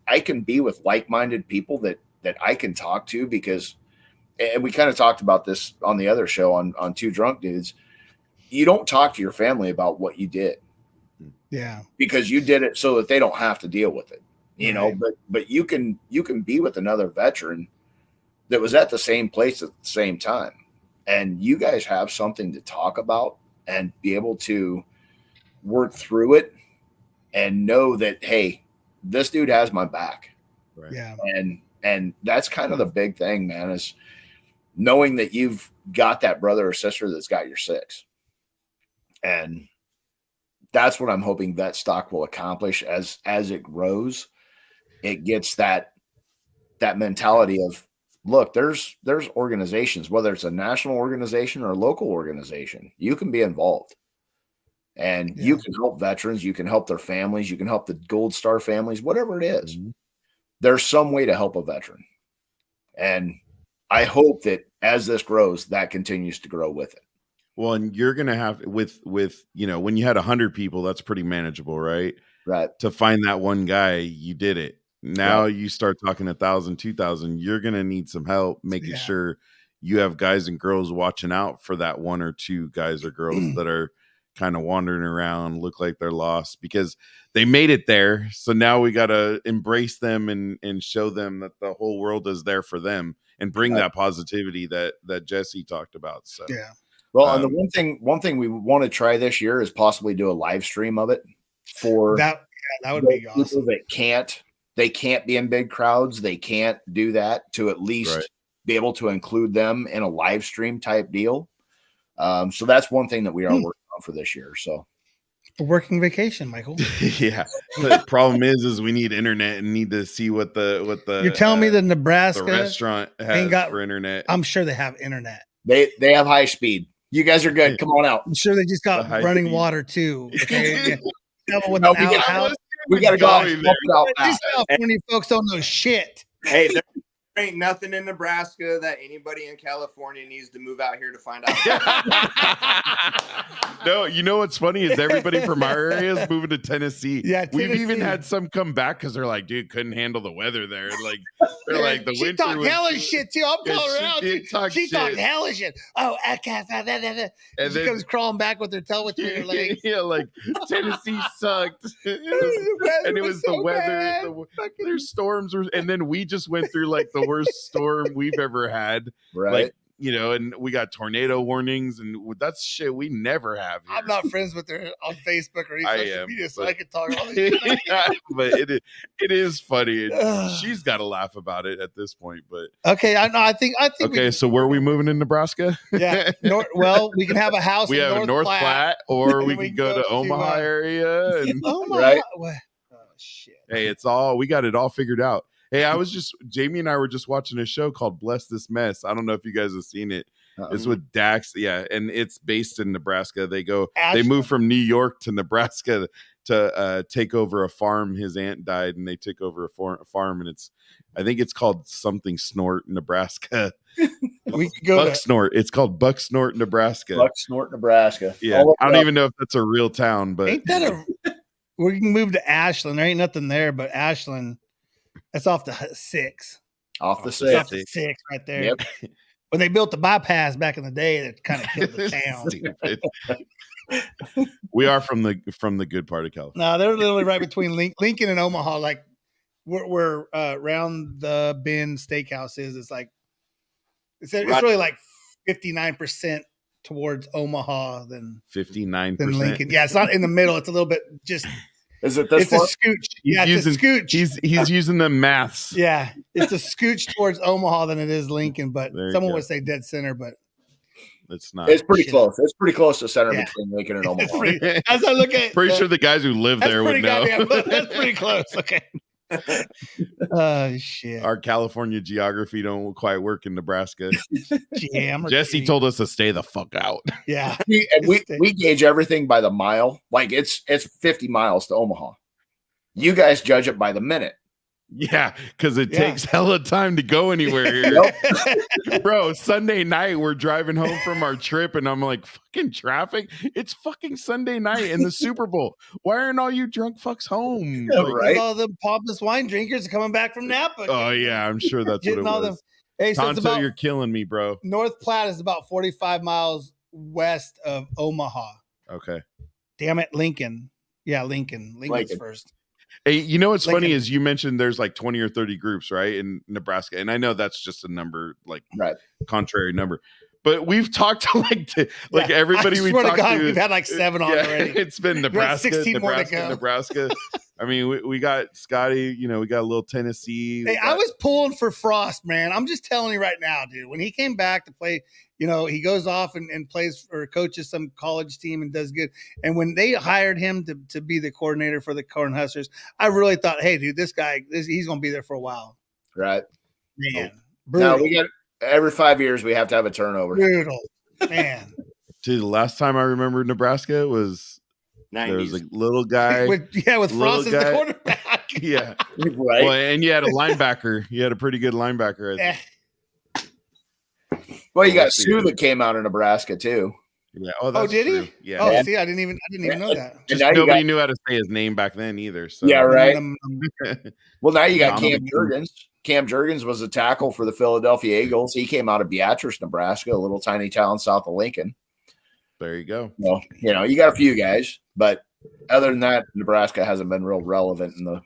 I can be with like-minded people that I can talk to, because, and we kind of talked about this on the other show on Two Drunk Dudes. You don't talk to your family about what you did. Yeah. Because you did it so that they don't have to deal with it, but you can be with another veteran that was at the same place at the same time. And you guys have something to talk about and be able to work through it and know that, hey, this dude has my back. Right. Yeah. And that's kind of the big thing, man, is knowing that you've got that brother or sister that's got your six. And that's what I'm hoping Vetstock will accomplish as it grows. It gets that mentality of, look, there's organizations, whether it's a national organization or a local organization, you can be involved. And you can help veterans, you can help their families, you can help the Gold Star families, whatever it is. Mm-hmm. There's some way to help a veteran. And I hope that as this grows, that continues to grow with it. Well, and you're going to have with, when you had 100 people, that's pretty manageable, right? Right. To find that one guy, you did it. Now you start talking 1,000, 2,000, you're going to need some help making sure you have guys and girls watching out for that one or two guys or girls that are kind of wandering around, look like they're lost, because they made it there. So now we got to embrace them and show them that the whole world is there for them, and bring that positivity that Jesse talked about. So, well, and the one thing we want to try this year is possibly do a live stream of it for that. That would be awesome. That they can't be in big crowds. They can't do that, to at least be able to include them in a live stream type deal. So that's one thing that we are working on for this year. So a working vacation, Michael. Yeah. The problem is we need internet and need to see what the You're telling me that Nebraska the restaurant has for internet. I'm sure they have internet. They have high speed. You guys are good. Come on out. I'm sure they just got running water too. Okay. We got to go out. These California folks don't know shit. Hey, there ain't nothing in Nebraska that anybody in California needs to move out here to find out. No, you know what's funny is everybody from our area is moving to Tennessee. Yeah, we've even had some come back because they're like, dude, couldn't handle the weather there. Like, they're like, the winter. She talked hella shit too. I'm calling her out. She talked hella shit. Oh, I can't. And she comes crawling back with her tail between her legs. Yeah, like Tennessee sucked. It was the weather. There's storms, and then we just went through like the worst storm we've ever had. Right. Like, you know, and we got tornado warnings, and that's shit we never have here. I'm not friends with her on Facebook or any social media, so I can talk all this shit. Yeah, but it is funny. She's got to laugh about it at this point. But okay, I think. Okay, so where are we moving in Nebraska? Yeah, well, we can have a house. We have North Platte, or we can go to Omaha area. And, Omaha, right? Oh shit! Hey, we got it all figured out. Hey, Jamie and I were just watching a show called Bless This Mess. I don't know if you guys have seen it. It's with Dax. Yeah. And it's based in Nebraska. They moved from New York to Nebraska to take over a farm. His aunt died and they took over a farm. And I think it's called something Snort, Nebraska. We could go Buck Snort. It's called Buck Snort, Nebraska. Buck Snort, Nebraska. Yeah. I don't even know if that's a real town, but ain't that we can move to Ashland. There ain't nothing there, but Ashland. That's off the 6. Off the 6. Off the 6 right there. Yep. When they built the bypass back in the day, that kind of killed the town. We are from the good part of California. No, they're literally right between Lincoln and Omaha. Like where Round the Bend Steakhouse is. It's like it's really like 59% towards Omaha than 59% than Lincoln. Yeah, it's not in the middle. It's a little bit just. Is it this? It's a scooch. It's a scooch. He's using the maths. Yeah, it's a scooch towards Omaha than it is Lincoln, but someone would say dead center, but it's not. It's pretty close. It's pretty close to center between Lincoln and Omaha. As I look at, pretty sure the guys who live there would know. That's pretty close. Okay. Oh shit! Our California geography don't quite work in Nebraska. Jesse told us to stay the fuck out. Yeah, we gauge everything by the mile. Like it's 50 miles to Omaha. You guys judge it by the minute. Yeah, because it takes hella time to go anywhere here. Bro, Sunday night, we're driving home from our trip, and I'm like, fucking traffic? It's fucking Sunday night in the Super Bowl. Why aren't all you drunk fucks home? Yeah, right? All the pompous wine drinkers are coming back from Napa. Oh, yeah, I'm sure that's what it was. Hey, so Tonto, you're killing me, bro. North Platte is about 45 miles west of Omaha. Okay. Damn it, Lincoln. Yeah, Lincoln's first. Hey, you know what's funny is you mentioned there's like 20 or 30 groups, right, in Nebraska, and I know that's just a number, like contrary number, but we've talked to everybody we talked to. We've had like 7 on already. It's been Nebraska, 16 more to go. Nebraska. I mean, we got Scotty. You know, we got a little Tennessee. Hey, I was pulling for Frost, man. I'm just telling you right now, dude. When he came back to play. You know, he goes off and plays or coaches some college team and does good. And when they hired him to be the coordinator for the Cornhuskers, I really thought, hey, dude, this guy, he's going to be there for a while. Right. Man. Now we got every 5 years we have to have a turnover. Brutal. Man. Dude, the last time I remember Nebraska was 90s. There was a little guy. with Frost as the quarterback. Yeah. Right. Well, and you had a linebacker. You had a pretty good linebacker, I think. Well, you got Sue that came out of Nebraska too. Yeah. Oh, did true. he? Yeah. Oh, see, I didn't even know that. Just nobody knew how to say his name back then either. So. Yeah, right. Well, now you got Cam Jurgens. Cam Jurgens was a tackle for the Philadelphia Eagles. He came out of Beatrice, Nebraska, a little tiny town south of Lincoln. There you go. Well, you got a few guys, but other than that, Nebraska hasn't been real relevant in the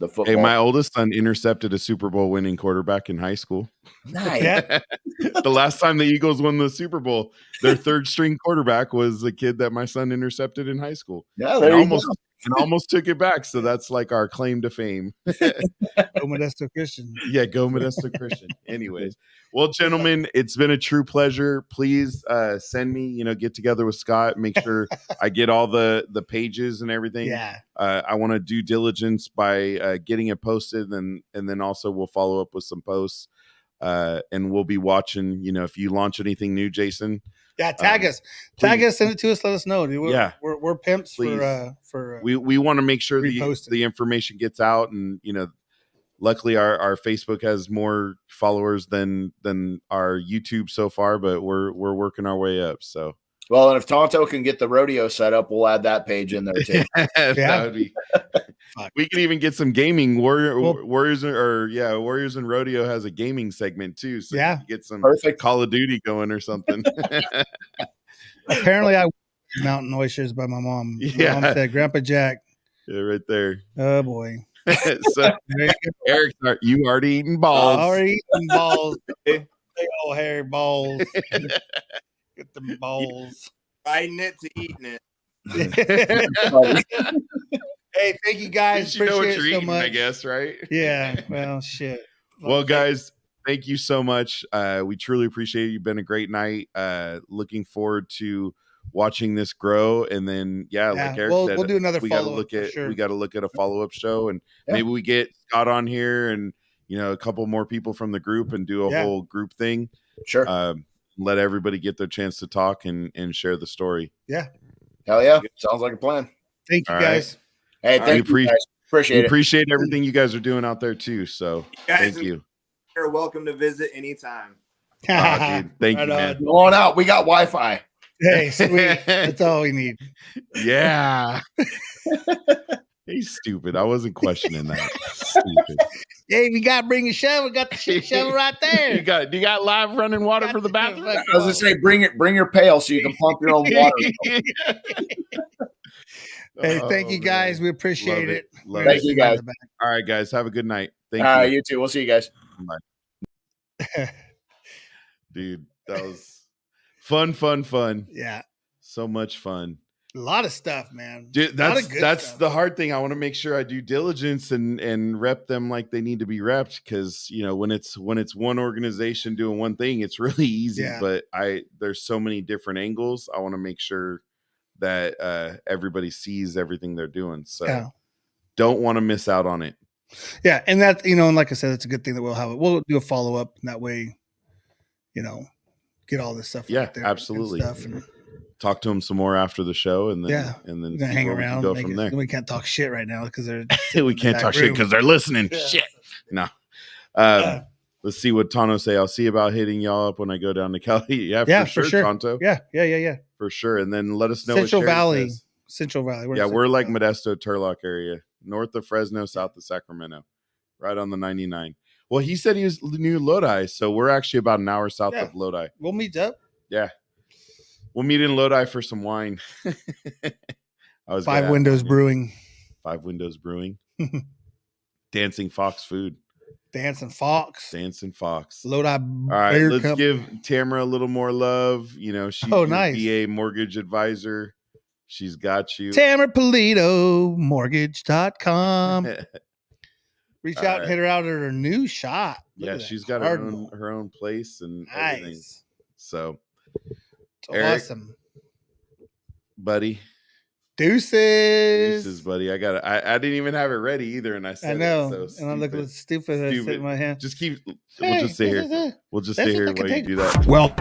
football. Hey, my oldest son intercepted a Super Bowl winning quarterback in high school. Nice. The last time the Eagles won the Super Bowl, their third string quarterback was the kid that my son intercepted in high school. Yeah, and almost took it back. So that's like our claim to fame. Go Modesto Christian. Yeah, go Modesto Christian. Anyways, well, gentlemen, it's been a true pleasure. Please send me, get together with Scott. Make sure I get all the pages and everything. Yeah. I want to do diligence by getting it posted, and then also we'll follow up with some posts. And we'll be watching, if you launch anything new, Jason. Yeah, tag us. Tag us, send it to us, let us know. Dude. We're pimps for we want to make sure the information gets out, and luckily our Facebook has more followers than our YouTube so far, but we're working our way up. So well, and if Tonto can get the rodeo set up, we'll add that page in there too. That would be. We can even get some gaming Warriors and Rodeo has a gaming segment too, so you can get some Call of Duty going or something. Apparently, I mountain oysters by my mom. Yeah, my mom said, "Grandpa Jack." Yeah, right there. Oh boy. So, Eric, you already eating balls? Already eating balls. Big old hairy balls. Get them balls. Riding it to eating it. Hey, thank you guys. You know what you're so eating, much. I guess, right? Yeah. Well, shit. Well, guys, thank you so much. We truly appreciate it. You've been a great night. Looking forward to watching this grow, and then like Eric said, we'll do another follow-up. We got to look at a follow-up show, and maybe we get Scott on here, and a couple more people from the group, and do a whole group thing. Sure. Let everybody get their chance to talk and share the story. Yeah. Hell yeah! Sounds like a plan. Thank you, guys. Hey, thank you guys. Appreciate everything you guys are doing out there too. So thank you. You're welcome to visit anytime. Dude, thank you, man. Go on out. We got Wi-Fi. Hey, sweet. That's all we need. Yeah. He's stupid. I wasn't questioning that. Stupid. Hey, we got to bring a shovel. We got the shit shovel right there. Do you got live running water for the bathroom? I was gonna say, bring your pail so you can pump your own water. Hey, thank you guys. Man. We appreciate it. Thank you guys. All right, guys. Have a good night. Thank you. You too. We'll see you guys. Bye. Dude, that was fun. Yeah. So much fun. A lot of stuff, man. Dude, that's the hard thing. I want to make sure I do diligence and rep them like they need to be repped, because when it's one organization doing one thing, it's really easy. Yeah. But there's so many different angles. I want to make sure that everybody sees everything they're doing. So don't want to miss out on it. Yeah, and that and like I said, it's a good thing that we'll have it. We'll do a follow up, and that way, get all this stuff. Yeah, right there absolutely. and talk to them some more after the show, and then we're gonna hang around. Go from there. We can't talk shit right now because they're we can't talk shit because they're listening. Yeah. Shit. No. Let's see what Tonto say. I'll see about hitting y'all up when I go down to Cali. Yeah, for sure. Tonto. Yeah. For sure. And then let us know. Central what Valley. says. Central Valley. We're like Modesto, Turlock area, north of Fresno, south of Sacramento, right on the 99. Well, he said he was near Lodi, so we're actually about an hour south of Lodi. We'll meet up. Yeah. We'll meet in Lodi for some wine. Five Windows Brewing. Dancing Fox Food. Dancing Fox. All Lodi. right, let's give Tamara a little more love. She's nice. VA mortgage advisor. She's got you. Tamara Polito, mortgage.com. Reach out and hit her out at her new shop. She's got her own place and everything. So Eric, awesome. Buddy. Deuces, buddy. I didn't even have it ready either, and I said, I know, so and I look stupid. I sit in my hand. We'll just sit here. We'll just sit here while you do that. Well.